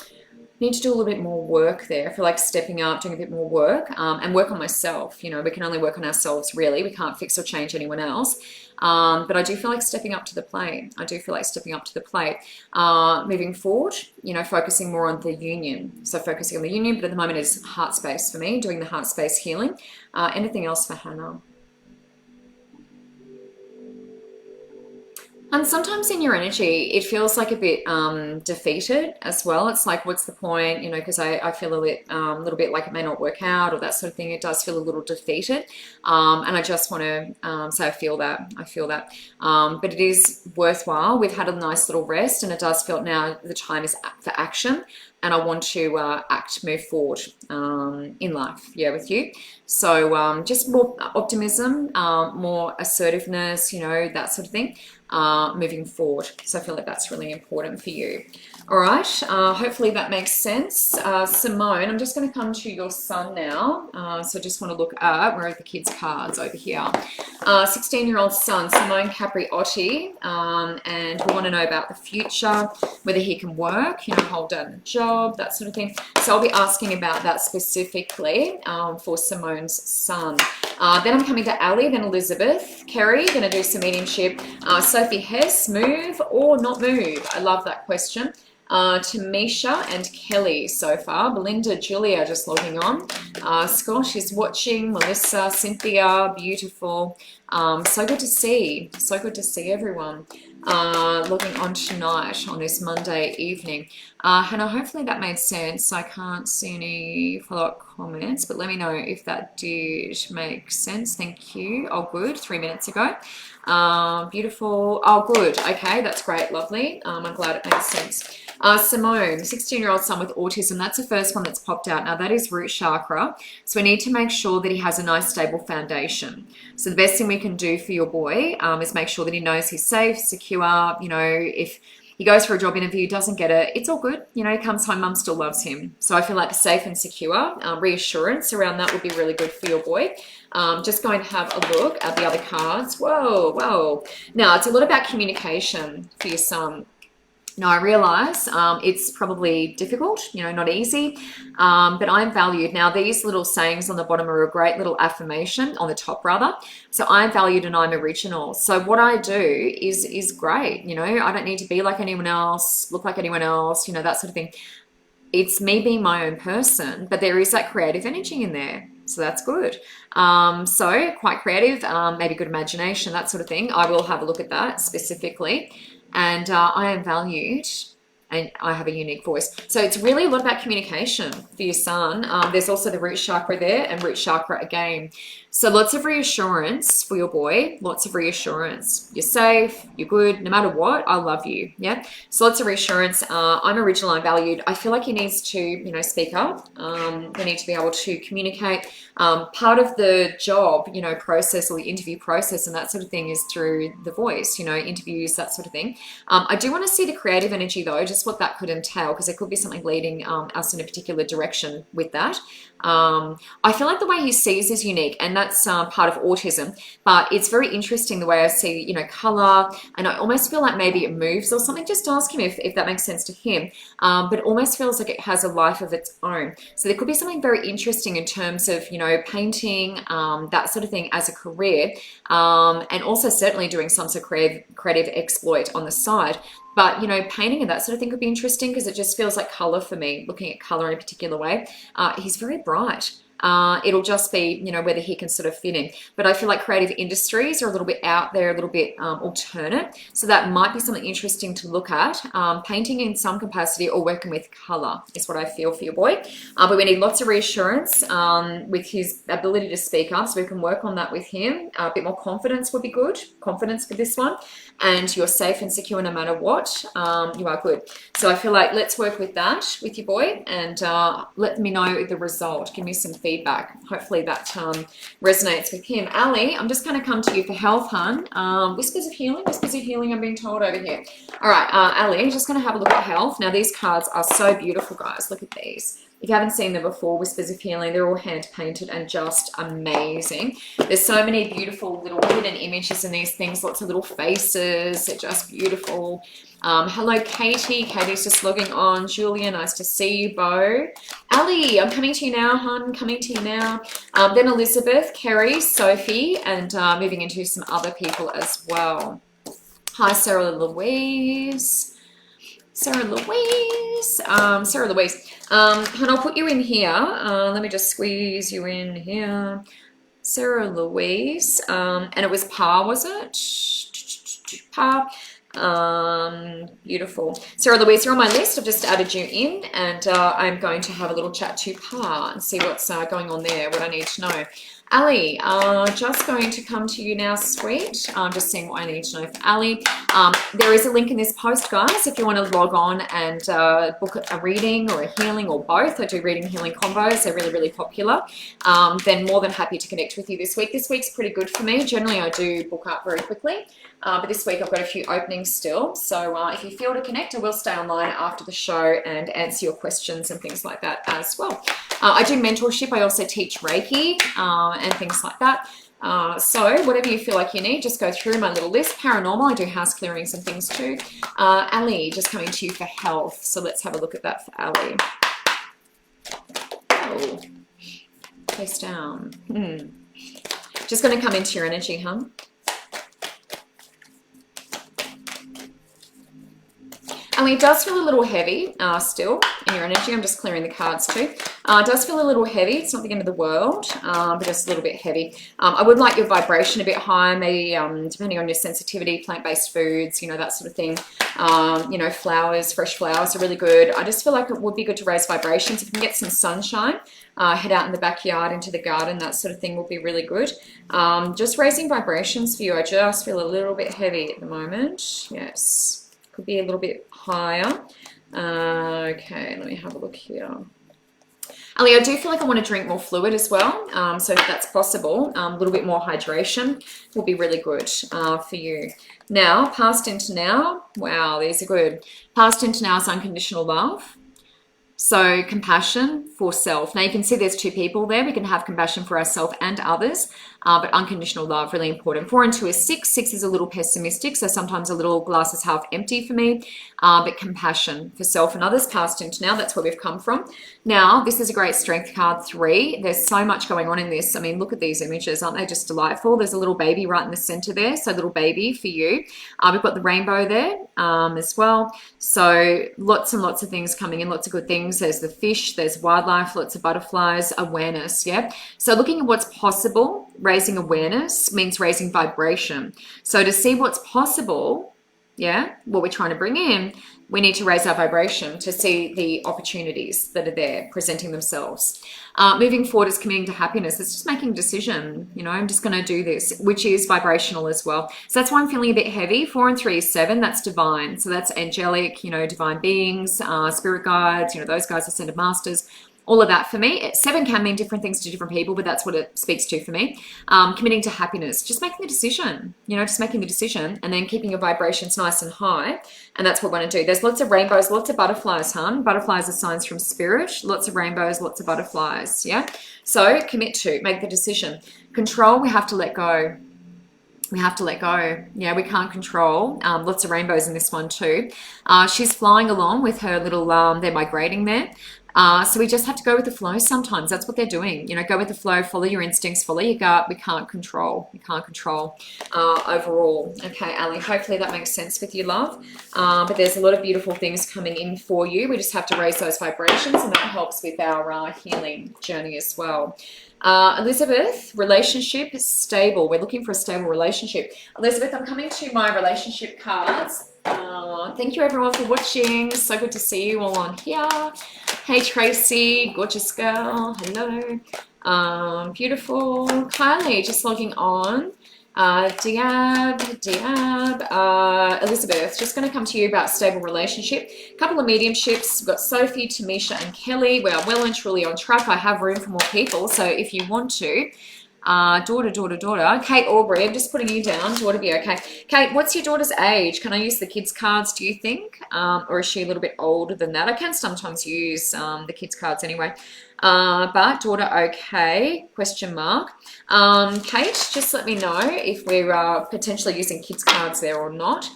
need to do a little bit more work there. I feel like stepping up, doing a bit more work and work on myself. You know, we can only work on ourselves, really. We can't fix or change anyone else. But I do feel like stepping up to the plate. I do feel like stepping up to the plate. Moving forward, you know, focusing more on the union. So focusing on the union, but at the moment it's heart space for me, doing the heart space healing. Anything else for Hannah? And sometimes in your energy, it feels like a bit defeated as well. It's like, what's the point? You know, because I feel a little bit like it may not work out or that sort of thing. It does feel a little defeated. And I just want to say I feel that. I feel that. But it is worthwhile. We've had a nice little rest and it does feel now the time is for action. And I want to move forward in life, yeah, with you. So just more optimism, more assertiveness, you know, that sort of thing. Moving forward. So I feel like that's really important for you. All right. Hopefully that makes sense. Simone, I'm just going to come to your son now. So I just want to look at, where are the kids' cards over here? 16-year-old son, Simone Capriotti. And we want to know about the future, whether he can work, you know, hold down a job, that sort of thing. So I'll be asking about that specifically for Simone's son. Then I'm coming to Ali, then Elizabeth. Kerry, going to do some mediumship. Sophie Hess, move or not move? I love that question. Tamisha and Kelly so far. Belinda, Julia just logging on. Scott is watching. Melissa, Cynthia, beautiful. So good to see. So good to see everyone logging on tonight on this Monday evening. Hannah, hopefully that made sense. I can't see any follow-up comments, but let me know if that did make sense. Thank you. Oh, good. 3 minutes ago. Beautiful. Oh, good. Okay, that's great. Lovely. I'm glad it makes sense. Simone, 16-year-old son with autism. That's the first one that's popped out. Now, that is root chakra. So we need to make sure that he has a nice, stable foundation. So the best thing we can do for your boy is make sure that he knows he's safe, secure. You know, if he goes for a job interview, doesn't get it, it's all good. You know, he comes home, mum still loves him. So I feel like safe and secure, reassurance around that would be really good for your boy. Just going to have a look at the other cards. Whoa, whoa. Now, it's a lot about communication for your son. Now, I realize it's probably difficult, you know, not easy, but I'm valued. Now, these little sayings on the bottom are a great little affirmation, on the top rather. So I'm valued and I'm original. So what I do is great. You know, I don't need to be like anyone else, look like anyone else, you know, that sort of thing. It's me being my own person, but there is that creative energy in there. So that's good. So quite creative, maybe good imagination, that sort of thing. I will have a look at that specifically. And I am valued and I have a unique voice. So it's really a lot about communication for your son. There's also the root chakra there and root chakra again. So lots of reassurance for your boy, lots of reassurance. You're safe, you're good, no matter what, I love you, yeah? So lots of reassurance. I'm original, I'm valued. I feel like he needs to, you know, speak up. They need to be able to communicate. Part of the job, you know, process or the interview process and that sort of thing is through the voice, you know, interviews, that sort of thing. I do want to see the creative energy though, just what that could entail, because there could be something leading us in a particular direction with that. I feel like the way he sees is unique, and that's part of autism, but it's very interesting the way I see, you know, color, and I almost feel like maybe it moves or something. Just ask him if that makes sense to him, but it almost feels like it has a life of its own. So there could be something very interesting in terms of, you know, painting, that sort of thing as a career, and also certainly doing some sort of creative exploit on the side. But, you know, painting and that sort of thing could be interesting because it just feels like color for me, looking at color in a particular way. He's very bright. It'll just be, you know, whether he can sort of fit in. But I feel like creative industries are a little bit out there, a little bit alternate. So that might be something interesting to look at. Painting in some capacity or working with color is what I feel for your boy. But we need lots of reassurance with his ability to speak up, so we can work on that with him. A bit more confidence would be good. Confidence for this one. And you're safe and secure no matter what. You are good. So I feel like let's work with that with your boy and let me know the result. Give me some feedback. Hopefully that resonates with him. Ali, I'm just going to come to you for health, hun. Whispers of healing, I'm being told over here. All right, Ali, just going to have a look at health. Now, these cards are so beautiful, guys. Look at these. If you haven't seen them before, Whispers of Healing, they're all hand-painted and just amazing. There's so many beautiful little hidden images in these things, lots of little faces. They're just beautiful. Hello, Katie. Katie's just logging on. Julia, nice to see you, Bo. Ali, I'm coming to you now, hon. Coming to you now. Then Elizabeth, Kerry, Sophie, and moving into some other people as well. Hi, Sarah Louise. Sarah Louise. And I'll put you in here. Let me just squeeze you in here. Sarah Louise. And it was Pa, was it? Pa. Beautiful. Sarah Louise, you're on my list. I've just added you in, and I'm going to have a little chat to Pa and see what's going on there, what I need to know. Ali, just going to come to you now, sweet. Just seeing what I need to know for Ali. There is a link in this post, guys, if you want to log on and book a reading or a healing or both. I do reading and healing combos. They're really, really popular. Then more than happy to connect with you this week. This week's pretty good for me. Generally, I do book up very quickly. But this week I've got a few openings still. So if you feel to connect, I will stay online after the show and answer your questions and things like that as well. I do mentorship. I also teach Reiki and things like that. So whatever you feel like you need, just go through my little list. Paranormal, I do house clearings and things too. Ali, just coming to you for health. So let's have a look at that for Ali. Oh, face down. Just going to come into your energy, hon. And it does feel a little heavy still in your energy. I'm just clearing the cards too. It does feel a little heavy. It's not the end of the world, but just a little bit heavy. I would like your vibration a bit higher, maybe depending on your sensitivity, plant-based foods, you know, that sort of thing. You know, flowers, fresh flowers are really good. I just feel like it would be good to raise vibrations. If you can get some sunshine, head out in the backyard, into the garden, that sort of thing will be really good. Just raising vibrations for you. I just feel a little bit heavy at the moment. Yes. Could be a little bit higher. Okay, let me have a look here. Ali, I do feel like I want to drink more fluid as well. So if that's possible, a little bit more hydration will be really good for you. Now, past into now. Wow, these are good. Past into now is unconditional love. So compassion for self. Now you can see there's two people there. We can have compassion for ourselves and others, but unconditional love, really important. 4 and 2 is 6. 6 is a little pessimistic, so sometimes a little glass is half empty for me, but compassion for self and others, past into now. That's where we've come from. Now, this is a great strength card, 3. There's so much going on in this. I mean, look at these images. Aren't they just delightful? There's a little baby right in the center there, so little baby for you. We've got the rainbow there as well. So lots and lots of things coming in, lots of good things. There's the fish, there's wildlife, lots of butterflies, awareness, yeah? So looking at what's possible, raising awareness means raising vibration. So to see what's possible, yeah, what we're trying to bring in, we need to raise our vibration to see the opportunities that are there presenting themselves. Moving forward is committing to happiness. It's just making a decision. You know, I'm just going to do this, which is vibrational as well. So that's why I'm feeling a bit heavy. 4 and 3 is 7. That's divine. So that's angelic, you know, divine beings, spirit guides, you know, those guys, ascended masters. All of that for me. 7 can mean different things to different people, but that's what it speaks to for me. Committing to happiness, just making the decision, you know, just making the decision and then keeping your vibrations nice and high. And that's what we want to do. There's lots of rainbows, lots of butterflies, hon. Butterflies are signs from spirit. Lots of rainbows, lots of butterflies, yeah? So commit to, make the decision. Control, we have to let go. We have to let go. Yeah, we can't control. Lots of rainbows in this one too. She's flying along with her little, they're migrating there. So we just have to go with the flow sometimes. That's what they're doing. You know, go with the flow, follow your instincts, follow your gut. We can't control. We can't control overall. Okay, Ali, hopefully that makes sense with you, love. But there's a lot of beautiful things coming in for you. We just have to raise those vibrations, and that helps with our healing journey as well. Elizabeth, relationship is stable. We're looking for a stable relationship. Elizabeth, I'm coming to my relationship cards. Thank you everyone for watching. So good to see you all on here. Hey Tracy, gorgeous girl. Hello. Beautiful. Kylie, just logging on. Diab. Elizabeth, just going to come to you about stable relationship. A couple of mediumships. We've got Sophie, Tamisha, and Kelly. We are well and truly on track. I have room for more people, so if you want to. Daughter. Kate Aubrey, I'm just putting you down. Daughter, be okay. Kate, what's your daughter's age? Can I use the kids' cards, do you think? Or is she a little bit older than that? I can sometimes use the kids' cards anyway. But daughter, okay, question mark. Kate, just let me know if we're potentially using kids' cards there or not.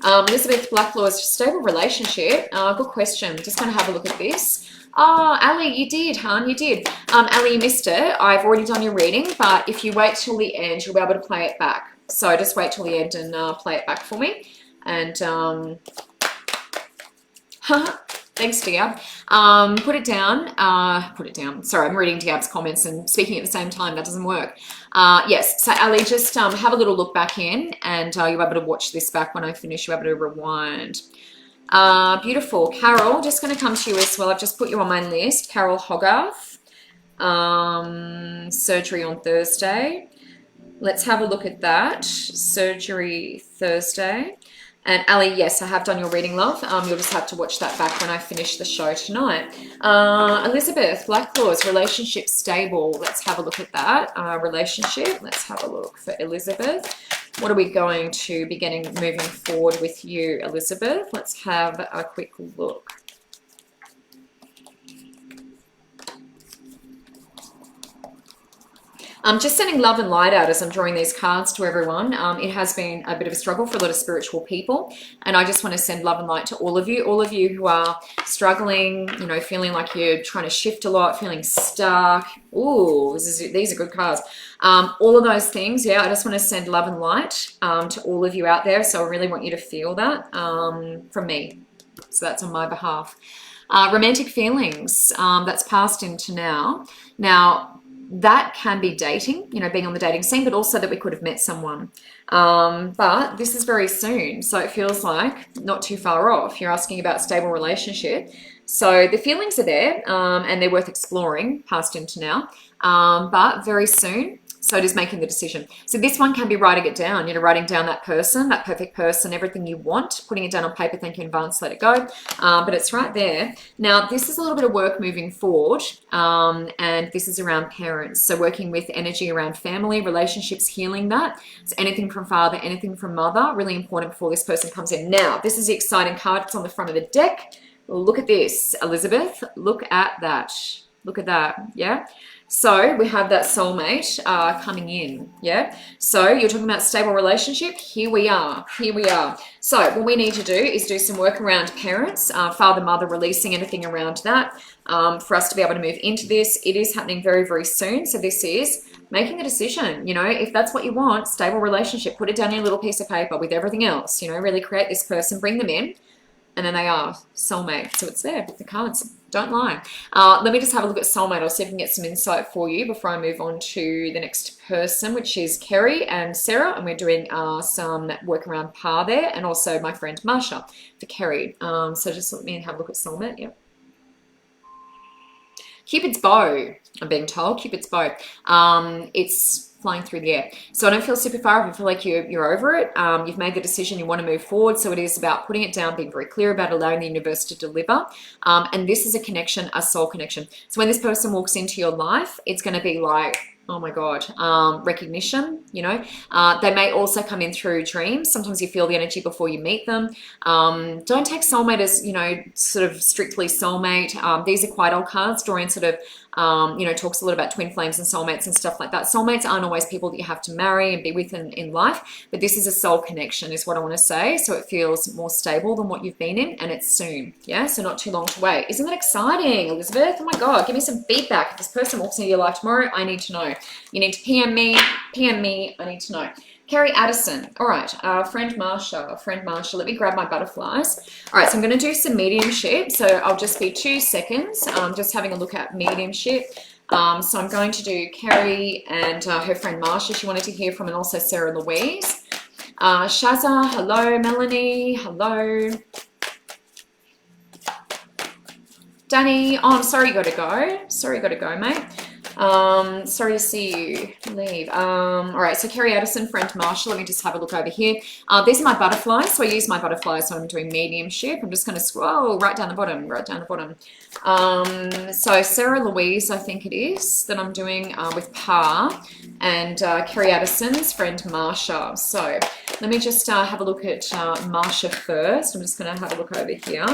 Elizabeth Blacklaw's stable relationship. Good question. Just going to have a look at this. Oh, Ali, you did, hon, you did. Ali, you missed it. I've already done your reading, but if you wait till the end, you'll be able to play it back. So just wait till the end and play it back for me. And thanks, Diab. Put it down. Sorry, I'm reading Diab's comments and speaking at the same time. That doesn't work. Yes, so Ali, just have a little look back in, and you'll be able to watch this back when I finish. You'll be able to rewind. Beautiful. Carol, just going to come to you as well. I've just put you on my list. Carol Hogarth. Surgery on Thursday. Let's have a look at that. Surgery Thursday. And Ali, yes, I have done your reading, love. You'll just have to watch that back when I finish the show tonight. Elizabeth Blacklaw's relationship stable. Let's have a look at that. Relationship. Let's have a look for Elizabeth. What are we going to be moving forward with you, Elizabeth? Let's have a quick look. I'm just sending love and light out as I'm drawing these cards to everyone. It has been a bit of a struggle for a lot of spiritual people, and I just want to send love and light to all of you who are struggling, you know, feeling like you're trying to shift a lot, feeling stuck. Ooh, these are good cards. All of those things, yeah, I just want to send love and light to all of you out there. So I really want you to feel that from me. So that's on my behalf. Romantic feelings, that's passed into now. Now, that can be dating, you know, being on the dating scene, but also that we could have met someone. But this is very soon, so it feels like not too far off. You're asking about stable relationship. So the feelings are there, and they're worth exploring, past into now, but very soon. So it is making the decision. So this one can be writing it down, you know, writing down that person, that perfect person, everything you want, putting it down on paper, thank you in advance, let it go. But it's right there. Now, this is a little bit of work moving forward, and this is around parents. So working with energy around family, relationships, healing that. So anything from father, anything from mother, really important before this person comes in. Now, this is the exciting card. It's on the front of the deck. Look at this, Elizabeth. Look at that. Look at that, yeah? So we have that soulmate coming in, yeah? So you're talking about stable relationship. Here we are. So what we need to do is do some work around parents, father, mother, releasing anything around that for us to be able to move into this. It is happening very, very soon. So this is making a decision, you know, if that's what you want, stable relationship, put it down in a little piece of paper with everything else, you know, really create this person, bring them in. And then they are soulmate. So it's there. The cards don't lie. Let me just have a look at soulmate. I'll see if I can get some insight for you before I move on to the next person, which is Kerry and Sarah. And we're doing some work around par there. And also my friend Marsha for Kerry. So just let me have a look at soulmate. Yep. Cupid's bow, I'm being told. Cupid's bow. It's flying through the air. So I don't feel super far off. I feel like you're over it. You've made the decision, you want to move forward. So it is about putting it down, being very clear about allowing the universe to deliver. And this is a connection, a soul connection. So when this person walks into your life, it's going to be like, oh my God, recognition, you know. They may also come in through dreams. Sometimes you feel the energy before you meet them. Don't take soulmate as, you know, sort of strictly soulmate. These are quite old cards. Dorian sort of, you know, talks a lot about twin flames and soulmates and stuff like that. Soulmates aren't always people that you have to marry and be with in life, but this is a soul connection is what I want to say. So it feels more stable than what you've been in, and it's soon. Yeah, so not too long to wait. Isn't that exciting, Elizabeth? Oh my God, give me some feedback. If this person walks into your life tomorrow, I need to know. You need to PM me, I need to know. Carrie Addison. All right, friend Marsha, let me grab my butterflies. All right, so I'm going to do some mediumship. So I'll just be 2 seconds. Just having a look at mediumship. So I'm going to do Carrie and her friend Marsha, she wanted to hear from, and also Sarah Louise. Shaza, hello. Melanie, hello. Danny, oh, I'm sorry you got to go. Sorry you got to go, mate. Sorry to see you leave. All right, so Kerry Addison, friend Marsha, let me just have a look over here. These are my butterflies, so I use my butterflies when I'm doing mediumship. I'm just going to scroll right down the bottom, so Sarah Louise, I think it is, that I'm doing with par, and Kerry Addison's friend Marsha. So let me just have a look at Marsha first. I'm just going to have a look over here.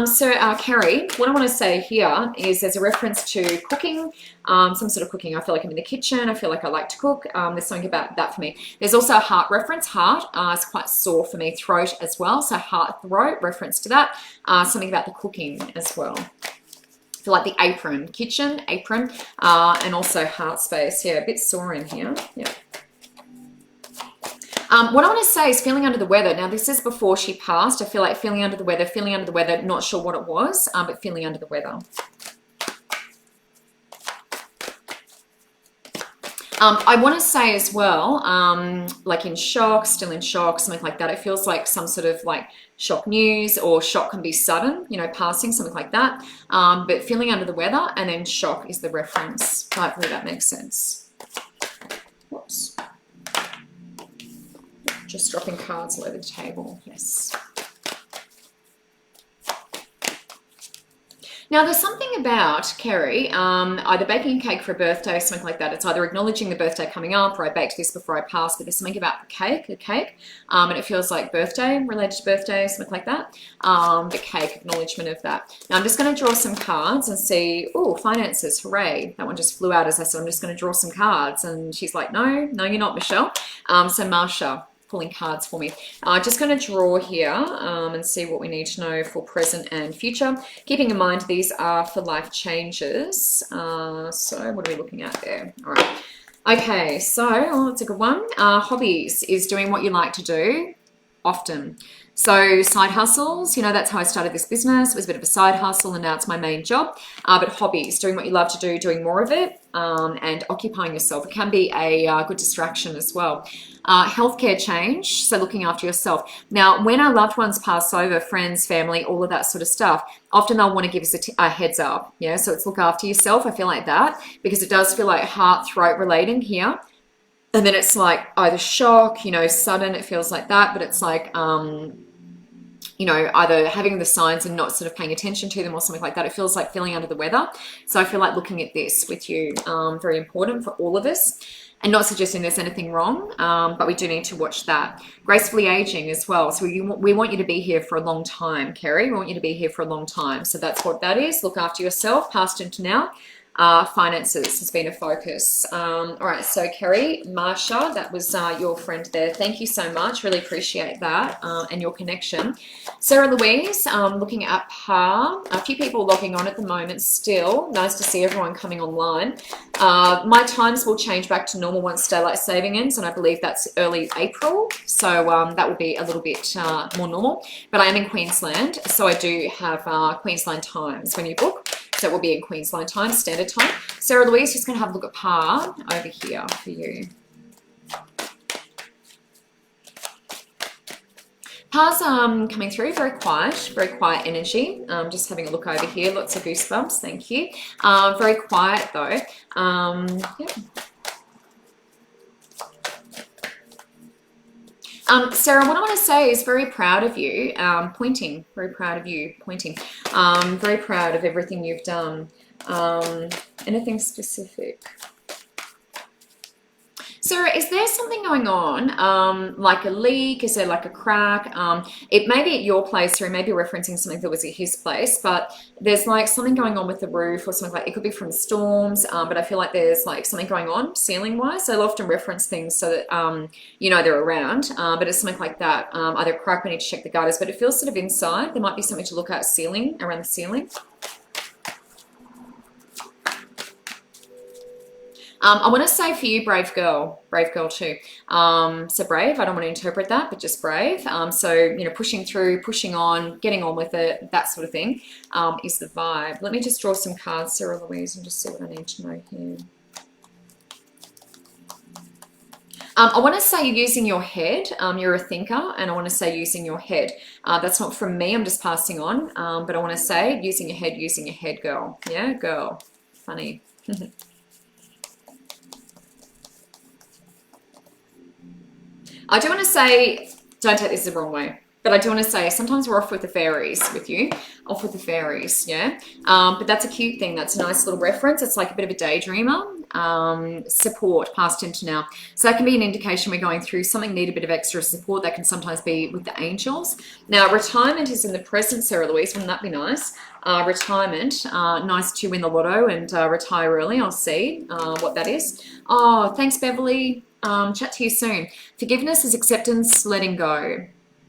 So Kerry, what I want to say here is there's a reference to cooking, some sort of cooking. I feel like I'm in the kitchen. I feel like I like to cook. There's something about that for me. There's also a heart reference. Heart is quite sore for me. Throat as well. So heart, throat, reference to that. Something about the cooking as well. I feel like the apron, kitchen, apron, and also heart space. Yeah, a bit sore in here. Yeah. What I want to say is feeling under the weather. Now, this is before she passed. I feel like feeling under the weather, not sure what it was, but feeling under the weather. I want to say as well, like in shock, still in shock, something like that. It feels like some sort of like shock news, or shock can be sudden, you know, passing, something like that. But feeling under the weather, and then shock is the reference. Hopefully that makes sense. Whoops. Just dropping cards all over the table. Yes. Now, there's something about, Kerry, either baking a cake for a birthday or something like that. It's either acknowledging the birthday coming up, or I baked this before I passed, but there's something about the cake, and it feels like birthday, related to birthday, something like that. The cake, acknowledgement of that. Now, I'm just going to draw some cards and see, oh, finances, hooray. That one just flew out as I said, I'm just going to draw some cards. And she's like, no, you're not, Michelle. So Marsha, pulling cards for me. Just going to draw here and see what we need to know for present and future. Keeping in mind these are for life changes. So what are we looking at there? All right. Okay, so that's a good one. Hobbies is doing what you like to do often. So side hustles, you know, that's how I started this business. It was a bit of a side hustle, and now it's my main job. But hobbies, doing what you love to do, doing more of it, and occupying yourself. It can be a good distraction as well. Healthcare change, so looking after yourself. Now, when our loved ones pass over, friends, family, all of that sort of stuff, often they'll want to give us a heads up. Yeah, so it's look after yourself. I feel like that, because it does feel like heart, throat relating here. And then it's like either shock, you know, sudden, it feels like that, but it's like, you know, either having the signs and not sort of paying attention to them or something like that. It feels like feeling under the weather. So I feel like looking at this with you, very important for all of us, and not suggesting there's anything wrong, but we do need to watch that. Gracefully aging as well. So we want you to be here for a long time, Kerry. We want you to be here for a long time. So that's what that is. Look after yourself, past into now. finances has been a focus. All right, so Kerry, Marsha, that was your friend there. Thank you so much. Really appreciate that and your connection. Sarah Louise, looking at par. A few people logging on at the moment still. Nice to see everyone coming online. My times will change back to normal once daylight saving ends, and I believe that's early April. So that will be a little bit more normal. But I am in Queensland, so I do have Queensland times when you book. So it will be in Queensland time, standard time. Sarah Louise, just going to have a look at par over here for you. Par's coming through, very quiet energy. Just having a look over here, lots of goosebumps, thank you. Very quiet though. Yeah. Sarah, what I want to say is very proud of you, pointing, very proud of you, pointing. Very proud of everything you've done. Anything specific? Sarah, is there something going on, like a leak? Is there like a crack? It may be at your place, or it may be referencing something that was at his place, but there's like something going on with the roof or something like it could be from storms, but I feel like there's like something going on ceiling-wise. So I'll often reference things so that, you know, they're around, but it's something like that. Either a crack, we need to check the gutters, but it feels sort of inside. There might be something to look at ceiling, around the ceiling. I want to say for you, brave girl too. So brave, I don't want to interpret that, but just brave. So, you know, pushing through, pushing on, getting on with it, that sort of thing is the vibe. Let me just draw some cards, Sarah Louise, and just see what I need to know here. I want to say using your head. You're a thinker, and I want to say using your head. That's not from me, I'm just passing on. But I want to say using your head, girl. Yeah, girl. Funny. I do want to say, don't take this the wrong way, but I do want to say sometimes we're off with the fairies with you, off with the fairies, yeah? But that's a cute thing. That's a nice little reference. It's like a bit of a daydreamer. Support, past into now. So that can be an indication we're going through something, need a bit of extra support. That can sometimes be with the angels. Now, retirement is in the present, Sarah Louise. Wouldn't that be nice? Retirement, nice to win the lotto and retire early. I'll see what that is. Oh, thanks, Beverly. Chat to you soon. Forgiveness is acceptance, letting go.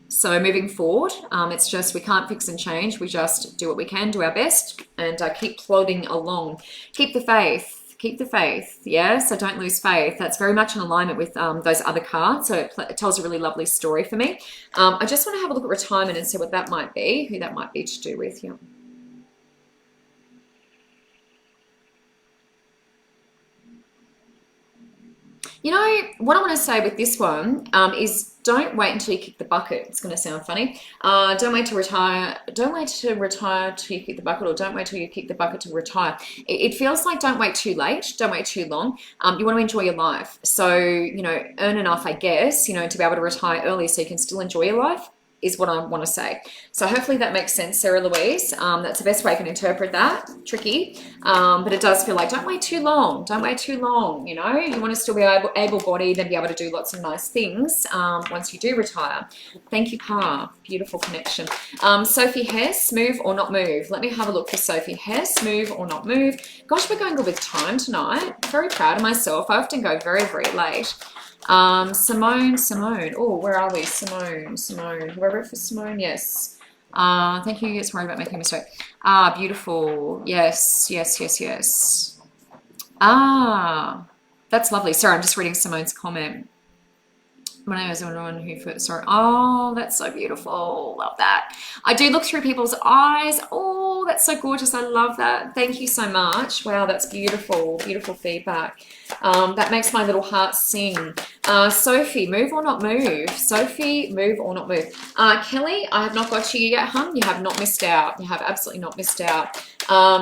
So moving forward, it's just we can't fix and change. We just do what we can, do our best, and keep plodding along. Keep the faith. Keep the faith. Yeah, so don't lose faith. That's very much in alignment with those other cards. So it tells a really lovely story for me. I just want to have a look at retirement and see what that might be, who that might be to do with. Yeah. You know, what I want to say with this one is don't wait until you kick the bucket. It's going to sound funny. Don't wait to retire. Don't wait to retire till you kick the bucket, or don't wait till you kick the bucket to retire. It feels like don't wait too late. Don't wait too long. You want to enjoy your life. So, you know, earn enough, I guess, you know, to be able to retire early so you can still enjoy your life, is what I want to say. So hopefully that makes sense, Sarah Louise. That's the best way I can interpret that. Tricky, but it does feel like don't wait too long. Don't wait too long. You know, you want to still be able-bodied and be able to do lots of nice things once you do retire. Thank you, Pa. Beautiful connection. Sophie Hess, move or not move. Let me have a look for Sophie Hess, move or not move. Gosh, we're going good with time tonight. Very proud of myself. I often go very, very late. Simone. Oh, where are we? Simone. Whoever for Simone, yes. Thank you. It's worried about making a mistake. Beautiful. Yes. That's lovely. Sorry, I'm just reading Simone's comment. When I was one who first saw it. Oh, that's so beautiful. Love that. I do look through people's eyes. Oh, that's so gorgeous. I love that. Thank you so much. Wow, that's beautiful. Beautiful feedback. That makes my little heart sing. Sophie, move or not move? Sophie, move or not move? Kelly, I have not got you yet, hun. You have not missed out. You have absolutely not missed out.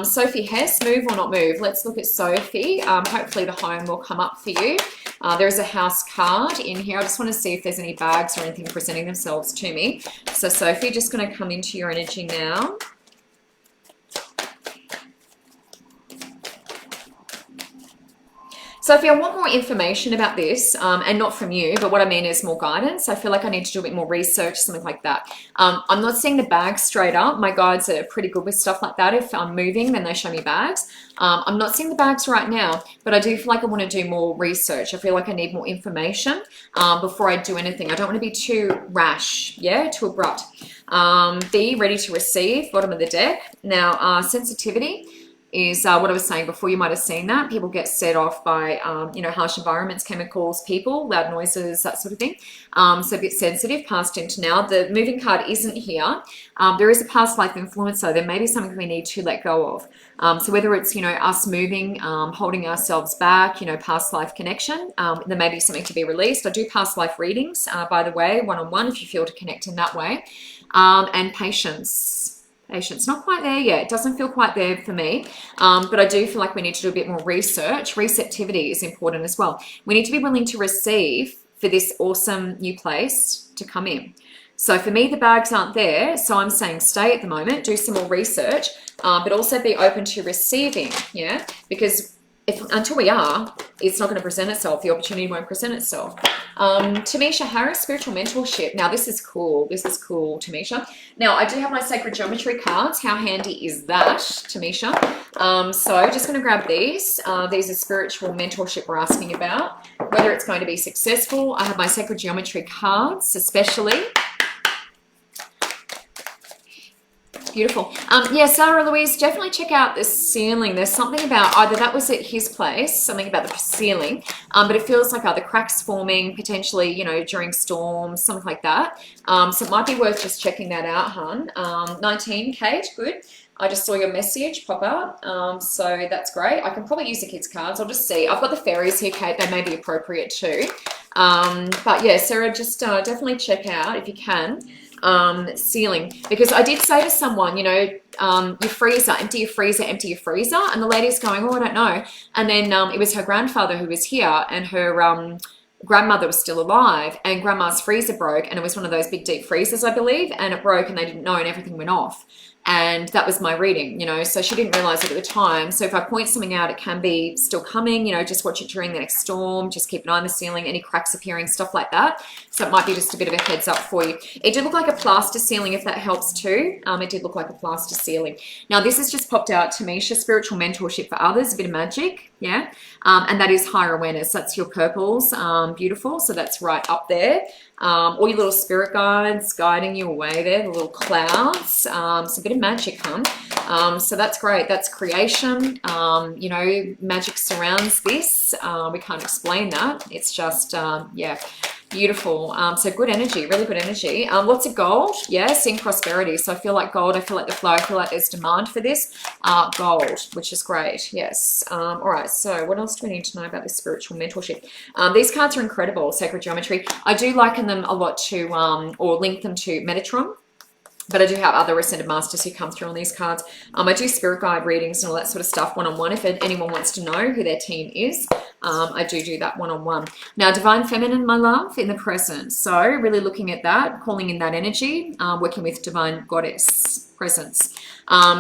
Sophie Hess, move or not move? Let's look at Sophie. Hopefully the home will come up for you. There is a house card in here. I just want to see if there's any bags or anything presenting themselves to me. So Sophie, just going to come into your energy now. So if you want more information about this, and not from you, but what I mean is more guidance, I feel like I need to do a bit more research, something like that. I'm not seeing the bags straight up. My guides are pretty good with stuff like that. If I'm moving, then they show me bags. I'm not seeing the bags right now, but I do feel like I want to do more research. I feel like I need more information before I do anything. I don't want to be too rash, yeah, too abrupt. Be ready to receive, bottom of the deck. Now, sensitivity is what I was saying before. You might have seen that. People get set off by, harsh environments, chemicals, people, loud noises, that sort of thing. So a bit sensitive, past into now. The moving card isn't here. There is a past life influence, so there may be something we need to let go of. So whether it's, us moving, holding ourselves back, past life connection, there may be something to be released. I do past life readings, by the way, one-on-one, if you feel to connect in that way. And patience. Patience, not quite there yet. It doesn't feel quite there for me, but I do feel like we need to do a bit more research. Receptivity is important as well. We need to be willing to receive for this awesome new place to come in. So for me, the bags aren't there, so I'm saying stay at the moment, do some more research, but also be open to receiving, yeah? Because until we are, it's not going to present itself. The opportunity won't present itself. Tamisha Harris, Spiritual Mentorship. Now, this is cool. This is cool, Tamisha. Now, I do have my Sacred Geometry cards. How handy is that, Tamisha? So just going to grab these. These are spiritual mentorship we're asking about. Whether it's going to be successful. I have my Sacred Geometry cards, especially. Beautiful. Yeah, Sarah Louise, definitely check out the ceiling. There's something about either that was at his place, something about the ceiling, but it feels like other cracks forming, potentially, during storms, something like that. So it might be worth just checking that out, hon. 19, Kate, good. I just saw your message pop up, so that's great. I can probably use the kids' cards. I'll just see. I've got the fairies here, Kate. They may be appropriate too. But yeah, Sarah, just definitely check out if you can. Ceiling, because I did say to someone, your freezer, empty your freezer, empty your freezer, and the lady's going, oh, I don't know. And then it was her grandfather who was here, and her grandmother was still alive, and grandma's freezer broke, and it was one of those big deep freezers, I believe, and it broke and they didn't know, and everything went off. And that was my reading, so she didn't realize it at the time. So if I point something out, it can be still coming, just watch it during the next storm, just keep an eye on the ceiling, any cracks appearing, stuff like that. So it might be just a bit of a heads up for you. It did look like a plaster ceiling, if that helps too. It did look like a plaster ceiling. Now this has just popped out to me, spiritual mentorship for others, a bit of magic, yeah. And that is higher awareness. That's your purples, beautiful. So that's right up there. All your little spirit guides guiding you away there, the little clouds. So a bit of magic, huh? So that's great. That's creation. Magic surrounds this. We can't explain that. It's just, yeah, beautiful. So good energy, really good energy. Lots of gold, yeah, seeing prosperity. So I feel like gold, I feel like the flow, I feel like there's demand for this. Gold, which is great, yes. All right, so what else do we need to know about this spiritual mentorship? These cards are incredible, Sacred Geometry. I do liken them a lot to, or link them to Metatron. But I do have other Ascended Masters who come through on these cards. I do spirit guide readings and all that sort of stuff one-on-one. If anyone wants to know who their team is, I do that one-on-one. Now, Divine Feminine, my love, in the present. So really looking at that, calling in that energy, working with Divine Goddess presence.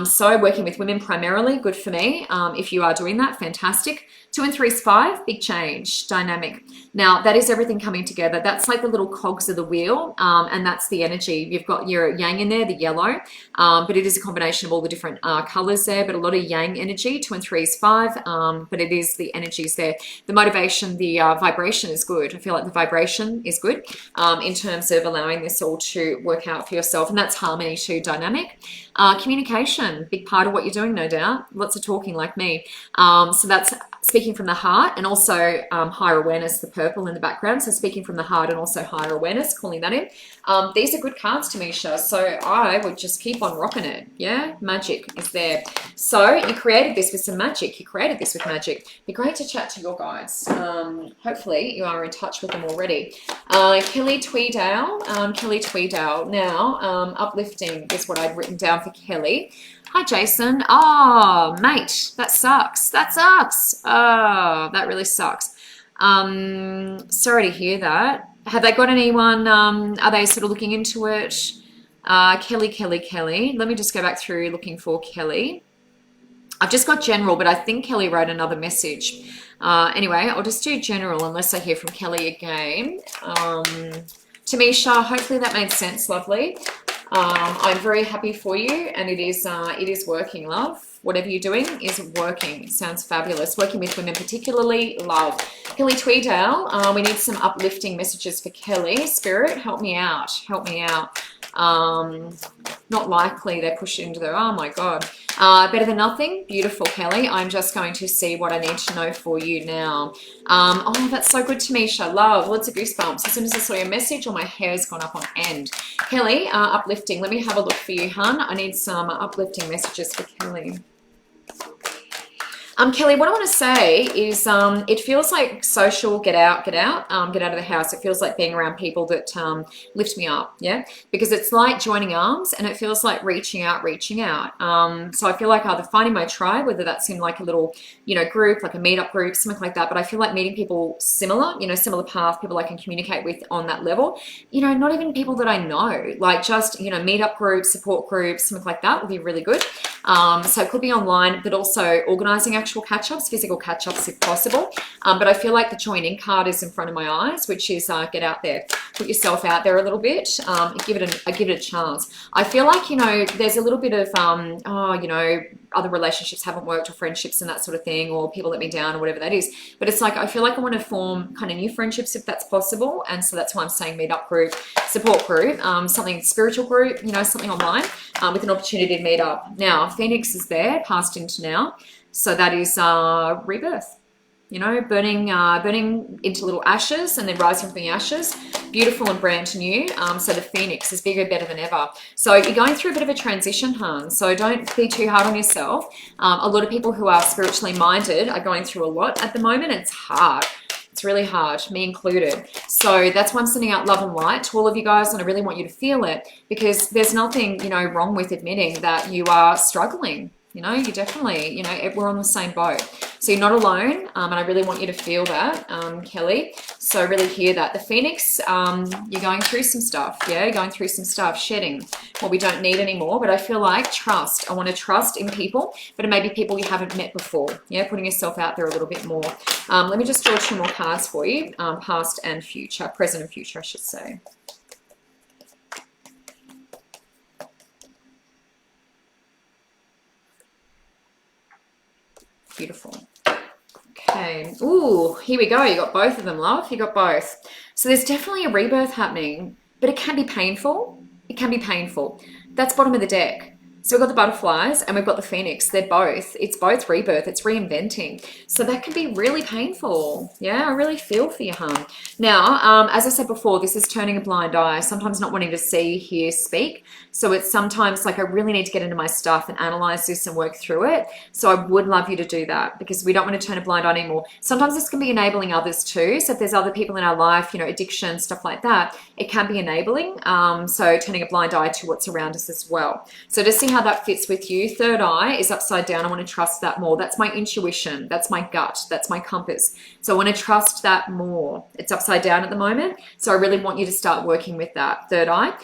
So working with women primarily, good for me. If you are doing that, fantastic. 2 and 3 is 5, big change, dynamic. Now, that is everything coming together. That's like the little cogs of the wheel, and that's the energy. You've got your yang in there, the yellow, but it is a combination of all the different colors there, but a lot of yang energy. 2 and 3 is 5, but it is the energies there. The motivation, the vibration is good. I feel like the vibration is good in terms of allowing this all to work out for yourself, and that's harmony too, dynamic. Communication, big part of what you're doing, no doubt. Lots of talking like me. So that's speaking from the heart, and also higher awareness, the purple in the background. So speaking from the heart and also higher awareness, calling that in. These are good cards, Tamisha. So I would just keep on rocking it. Yeah, magic is there. So you created this with some magic. You created this with magic. Be great to chat to your guides. Hopefully you are in touch with them already. Kelly Tweedale. Kelly Tweedale. Now, uplifting is what I'd written down for Kelly. Hi, Jason. Oh, mate, that sucks. That sucks. Oh, that really sucks. Sorry to hear that. Have they got anyone, are they sort of looking into it? Kelly. Let me just go back through looking for Kelly. I've just got general, but I think Kelly wrote another message. Anyway, I'll just do general unless I hear from Kelly again. Tamisha, hopefully that made sense, lovely. I'm very happy for you, and it is working, love. Whatever you're doing is working. It sounds fabulous. Working with women particularly, love. Kelly Tweedale, we need some uplifting messages for Kelly. Spirit, help me out. Help me out. Not likely they're pushed into their, oh my God. Better than nothing. Beautiful, Kelly. I'm just going to see what I need to know for you now. Oh, that's so good, Tamisha. Love, lots of goosebumps. As soon as I saw your message, all my hair's gone up on end. Kelly, uplifting. Let me have a look for you, hun. I need some uplifting messages for Kelly. Kelly, what I want to say is it feels like social get out of the house. It feels like being around people that lift me up, yeah? Because it's like joining arms, and it feels like reaching out. So I feel like either finding my tribe, whether that's in like a little, group, like a meetup group, something like that. But I feel like meeting people similar path, people I can communicate with on that level. Not even people that I know, like just, meetup groups, support groups, something like that would be really good. So it could be online, but also organizing actual catch-ups, physical catch-ups if possible. But I feel like the join-in card is in front of my eyes, which is get out there, put yourself out there a little bit, give it a chance. I feel like, there's a little bit of, other relationships haven't worked, or friendships and that sort of thing, or people let me down, or whatever that is. But it's like, I feel like I want to form kind of new friendships if that's possible. And so that's why I'm saying meetup group, support group, something spiritual group, something online, with an opportunity to meet up. Now, Phoenix is there, past into now. So that is rebirth, burning into little ashes and then rising from the ashes, beautiful and brand new. So the Phoenix is bigger, better than ever. So you're going through a bit of a transition, hun. So don't be too hard on yourself. A lot of people who are spiritually minded are going through a lot at the moment. It's hard. It's really hard, me included. So that's why I'm sending out love and light to all of you guys, and I really want you to feel it, because there's nothing, wrong with admitting that you are struggling. You definitely, we're on the same boat. So you're not alone, and I really want you to feel that, Kelly. So really hear that. The Phoenix, you're going through some stuff, yeah? You're going through some stuff, shedding what we don't need anymore. But I feel like trust. I want to trust in people, but it may be people you haven't met before, yeah? Putting yourself out there a little bit more. Let me just draw 2 more cards for you, past and future, present and future, I should say. Beautiful. Okay. Ooh, here we go. You got both of them, love. You got both. So there's definitely a rebirth happening, but it can be painful. It can be painful. That's bottom of the deck. So we've got the butterflies and we've got the Phoenix. It's both rebirth. It's reinventing. So that can be really painful. Yeah, I really feel for you, hun. Now, as I said before, this is turning a blind eye, sometimes not wanting to see, hear, speak. So it's sometimes like I really need to get into my stuff and analyze this and work through it. So I would love you to do that, because we don't want to turn a blind eye anymore. Sometimes this can be enabling others too. So if there's other people in our life, addiction, stuff like that, it can be enabling. So turning a blind eye to what's around us as well. So to see how that fits with you. Third eye is upside down. I want to trust that more. That's my intuition. That's my gut. That's my compass. So I want to trust that more. It's upside down at the moment. So I really want you to start working with that. Third eye.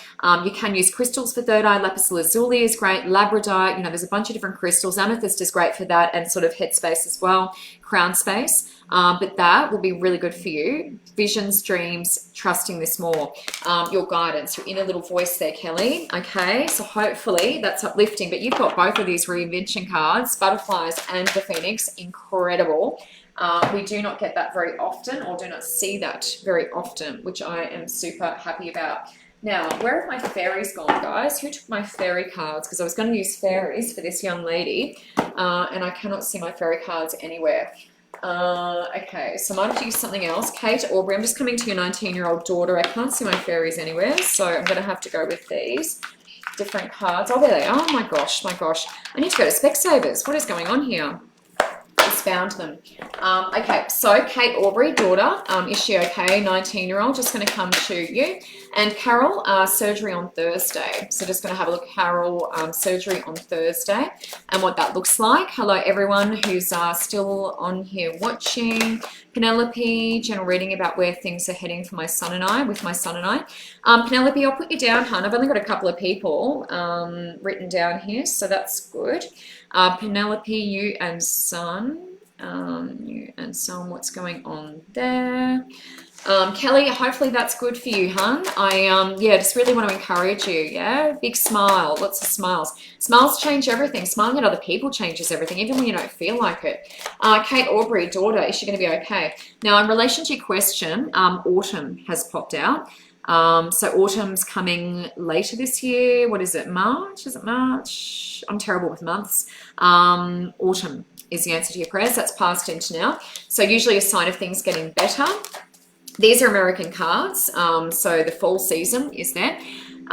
You can use crystals for third eye. Lapis lazuli is great. Labradorite. There's a bunch of different crystals. Amethyst is great for that, and sort of head space as well. Crown space. But that will be really good for you. Visions, dreams, trusting this more. Your guidance, your inner little voice there, Kelly. Okay, so hopefully that's uplifting. But you've got both of these reinvention cards, butterflies and the Phoenix. Incredible. We do not get that very often, or do not see that very often, which I am super happy about. Now, where have my fairies gone, guys? Who took my fairy cards? Because I was going to use fairies for this young lady, and I cannot see my fairy cards anywhere. Okay, so I might have to use something else. Kate Aubrey, I'm just coming to your 19-year-old daughter. I can't see my fairies anywhere, so I'm going to have to go with these different cards. Oh, there they are. Oh, my gosh, my gosh. I need to go to Specsavers. What is going on here? Just found them. Okay, so Kate Aubrey, daughter, is she okay? 19-year-old, just going to come to you. And Carol, surgery on Thursday. So just going to have a look. Carol, surgery on Thursday, and what that looks like. Hello, everyone who's still on here watching. Penelope, general reading about where things are heading for my son and I, with my son and I. Penelope, I'll put you down, hun. I've only got a couple of people written down here, so that's good. Penelope, you and Son. What's going on there? Kelly, hopefully that's good for you, hun. Yeah, just really want to encourage you. Yeah, big smile, lots of smiles. Smiles change everything. Smiling at other people changes everything, even when you don't feel like it. Kate Aubrey, daughter, is she going to be okay? Now, in relation to your question, autumn has popped out. So autumn's coming later this year. What is it? March? Is it March? I'm terrible with months. Autumn is the answer to your prayers. That's passed into now. So usually a sign of things getting better. These are American cards, so the fall season is there.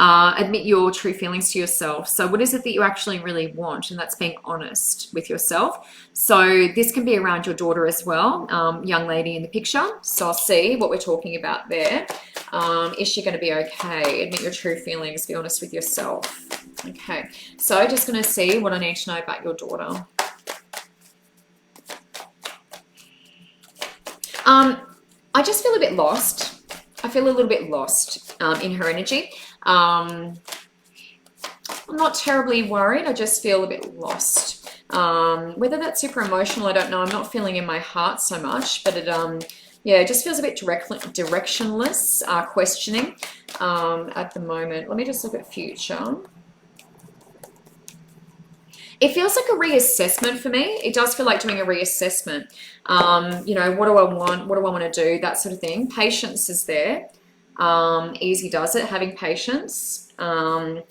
Admit your true feelings to yourself. So what is it that you actually really want? And that's being honest with yourself. So this can be around your daughter as well, young lady in the picture. So I'll see what we're talking about there. Is she going to be okay? Admit your true feelings. Be honest with yourself. Okay, so just going to see what I need to know about your daughter. I just feel a bit lost. I feel a little bit lost in her energy. I'm not terribly worried. I just feel a bit lost. Whether that's super emotional, I don't know. I'm not feeling in my heart so much, but it, yeah, it just feels a bit directionless, questioning at the moment. Let me just look at future. It feels like a reassessment for me. It does feel like doing a reassessment. You know, what do I want? What do I want to do? That sort of thing. Patience is there. Easy does it, having patience. And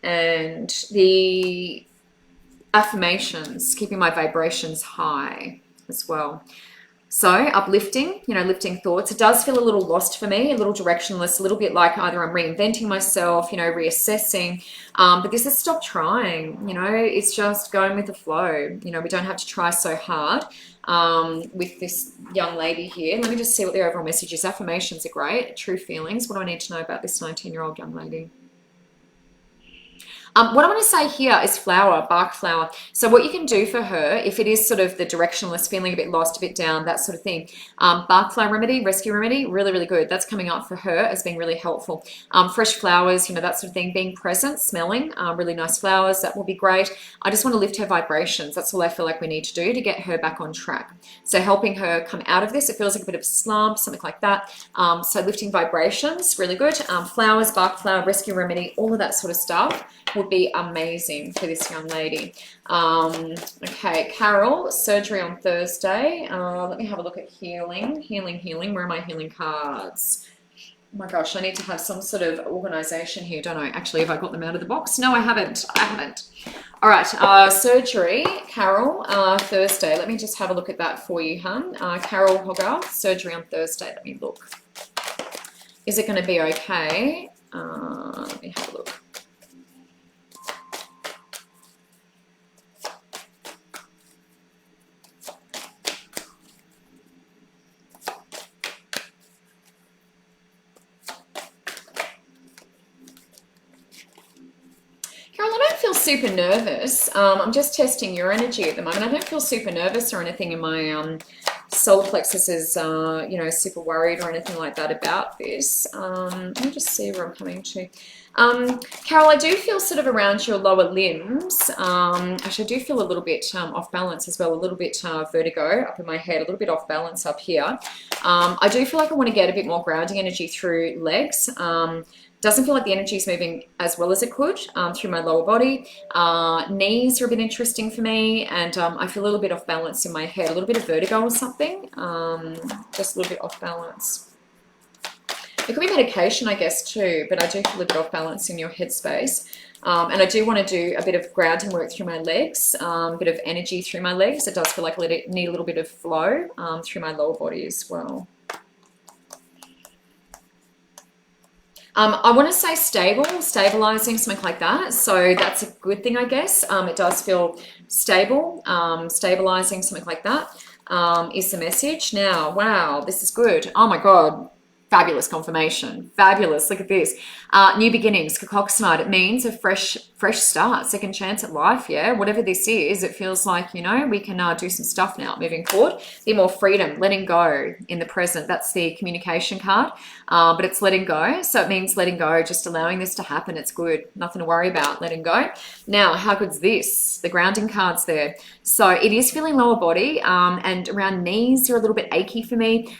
the affirmations, keeping my vibrations high as well. So uplifting, you know, lifting thoughts. It does feel a little lost for me, a little directionless, a little bit like either I'm reinventing myself, you know, reassessing. But this is stop trying, you know, it's just going with the flow. You know, we don't have to try so hard with this young lady here. Let me just see what the overall message is. Affirmations are great. True feelings. What do I need to know about this 19-year-old young lady? What I want to say here is flower, bark flower. So what you can do for her, if it is sort of the directionless, feeling a bit lost, a bit down, that sort of thing, bark flower remedy, rescue remedy, really, really good. That's coming up for her as being really helpful. Fresh flowers, you know, that sort of thing, being present, smelling really nice flowers, that will be great. I just want to lift her vibrations. That's all I feel like we need to do to get her back on track. So helping her come out of this, it feels like a bit of a slump, something like that. So lifting vibrations, really good. Flowers, bark flower, rescue remedy, all of that sort of stuff would be amazing for this young lady. Okay, Carol, surgery on Thursday. Let me have a look at healing. Where are my healing cards? Oh my gosh, I need to have some sort of organization here, don't I? Actually, have I got them out of the box? No, I haven't. All right, surgery, Carol, Thursday. Let me just have a look at that for you, hun. Carol Hogarth, surgery on Thursday. Let me look. Is it going to be okay? Let me have a look. Carol, I don't feel super nervous. I'm just testing your energy at the moment. I don't feel super nervous or anything in my solar plexus is, you know, super worried or anything like that about this. Let me just see where I'm coming to. Carol, I do feel sort of around your lower limbs. Actually, I do feel a little bit off balance as well, a little bit vertigo up in my head, a little bit off balance up here. I do feel like I want to get a bit more grounding energy through legs. Doesn't feel like the energy is moving as well as it could through my lower body. Knees are a bit interesting for me, and I feel a little bit off balance in my head, a little bit of vertigo or something, just a little bit off balance. It could be medication, I guess, too, but I do feel a bit off balance in your headspace. And I do want to do a bit of grounding work through my legs, a bit of energy through my legs. It does feel like I need a little bit of flow through my lower body as well. I want to say stable, stabilizing, something like that. So that's a good thing, I guess. It does feel stable, stabilizing, something like that is the message. Now, wow, this is good. Oh my God. Fabulous confirmation. Fabulous. Look at this. New beginnings, Cacoxamite. It means a fresh start, second chance at life. Yeah. Whatever this is, it feels like, you know, we can do some stuff now moving forward. Be more freedom, letting go in the present. That's the communication card. But it's letting go. So it means letting go, just allowing this to happen. It's good. Nothing to worry about. Letting go. Now, how good's this? The grounding card's there. So it is feeling lower body and around knees are a little bit achy for me.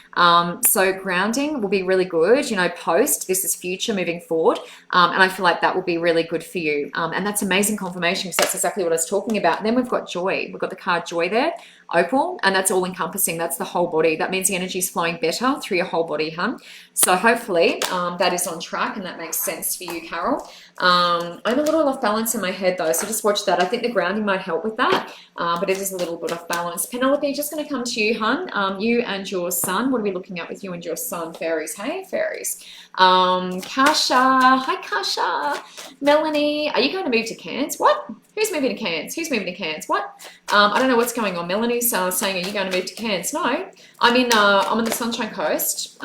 So grounding will be really good, you know, post, this is future moving forward. And I feel like that will be really good for you. And that's amazing confirmation because that's exactly what I was talking about. And then we've got joy. We've got the card joy there, opal, and that's all encompassing. That's the whole body. That means the energy is flowing better through your whole body, hun. So hopefully that is on track and that makes sense for you, Carol. I'm a little off balance in my head though, so just watch that. I think the grounding might help with that, but it is a little bit off balance. Penelope, just going to come to you, hun. You and your son. What are we looking at with you and your son? Fairies. Hey, fairies. Kasha. Hi, Kasha. Melanie, are you going to move to Cairns? What? Who's moving to Cairns? Who's moving to Cairns? What? I don't know what's going on. Melanie's saying, are you going to move to Cairns? No, I'm on the Sunshine Coast.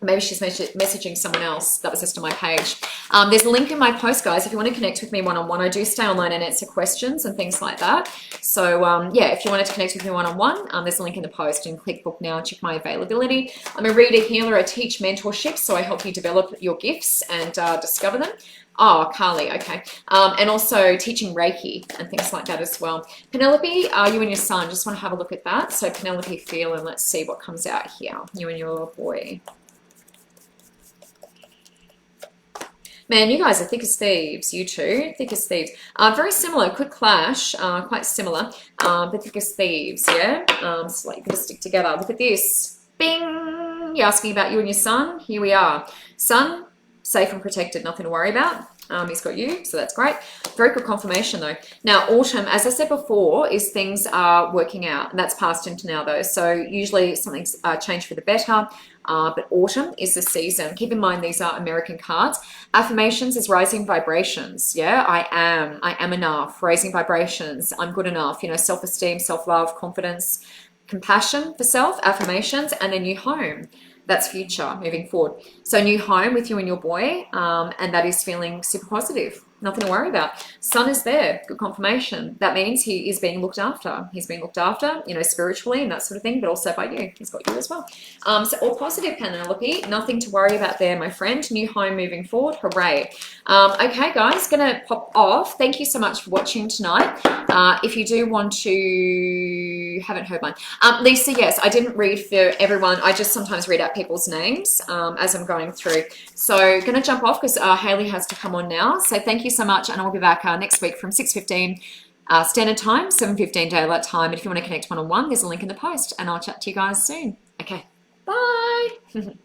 Maybe she's messaging someone else. That was just on my page. There's a link in my post, guys. If you want to connect with me one-on-one, I do stay online and answer questions and things like that. So yeah, if you wanted to connect with me one-on-one, there's a link in the post and click book now and check my availability. I'm a reader, healer. I teach mentorship, so I help you develop your gifts and discover them. Oh, Carly, okay. And also teaching Reiki and things like that as well. Penelope, you and your son, just want to have a look at that. So Penelope, feel, and let's see what comes out here. You and your boy. Man, you guys are thick as thieves, you two. Thick as thieves. Very similar, could clash, quite similar, but thick as thieves, yeah? So like you're gonna stick together. Look at this. Bing! You're asking about you and your son. Here we are. Son, safe and protected, nothing to worry about. He's got you, so that's great. Very good confirmation though. Now, autumn, as I said before, is things are working out, and that's passed into now though. So usually something's changed for the better. But autumn is the season. Keep in mind, these are American cards. Affirmations is rising vibrations. Yeah, I am enough. Raising vibrations. I'm good enough. You know, self-esteem, self-love, confidence, compassion for self, affirmations, and a new home. That's future moving forward. So new home with you and your boy, and that is feeling super positive. Nothing to worry about. Sun is there. Good confirmation. That means he is being looked after. He's being looked after, you know, spiritually and that sort of thing, but also by you. He's got you as well. So all positive, Penelope. Nothing to worry about there, my friend. New home moving forward. Hooray. Okay, guys, going to pop off. Thank you so much for watching tonight. If you do want to... haven't heard mine. Lisa, yes, I didn't read for everyone. I just sometimes read out people's names as I'm going through. So going to jump off because Hayley has to come on now. So thank you so much, and I'll be back next week from 6:15 standard time, 7:15 daylight time. And if you want to connect one-on-one, there's a link in the post, and I'll chat to you guys soon. Okay, bye.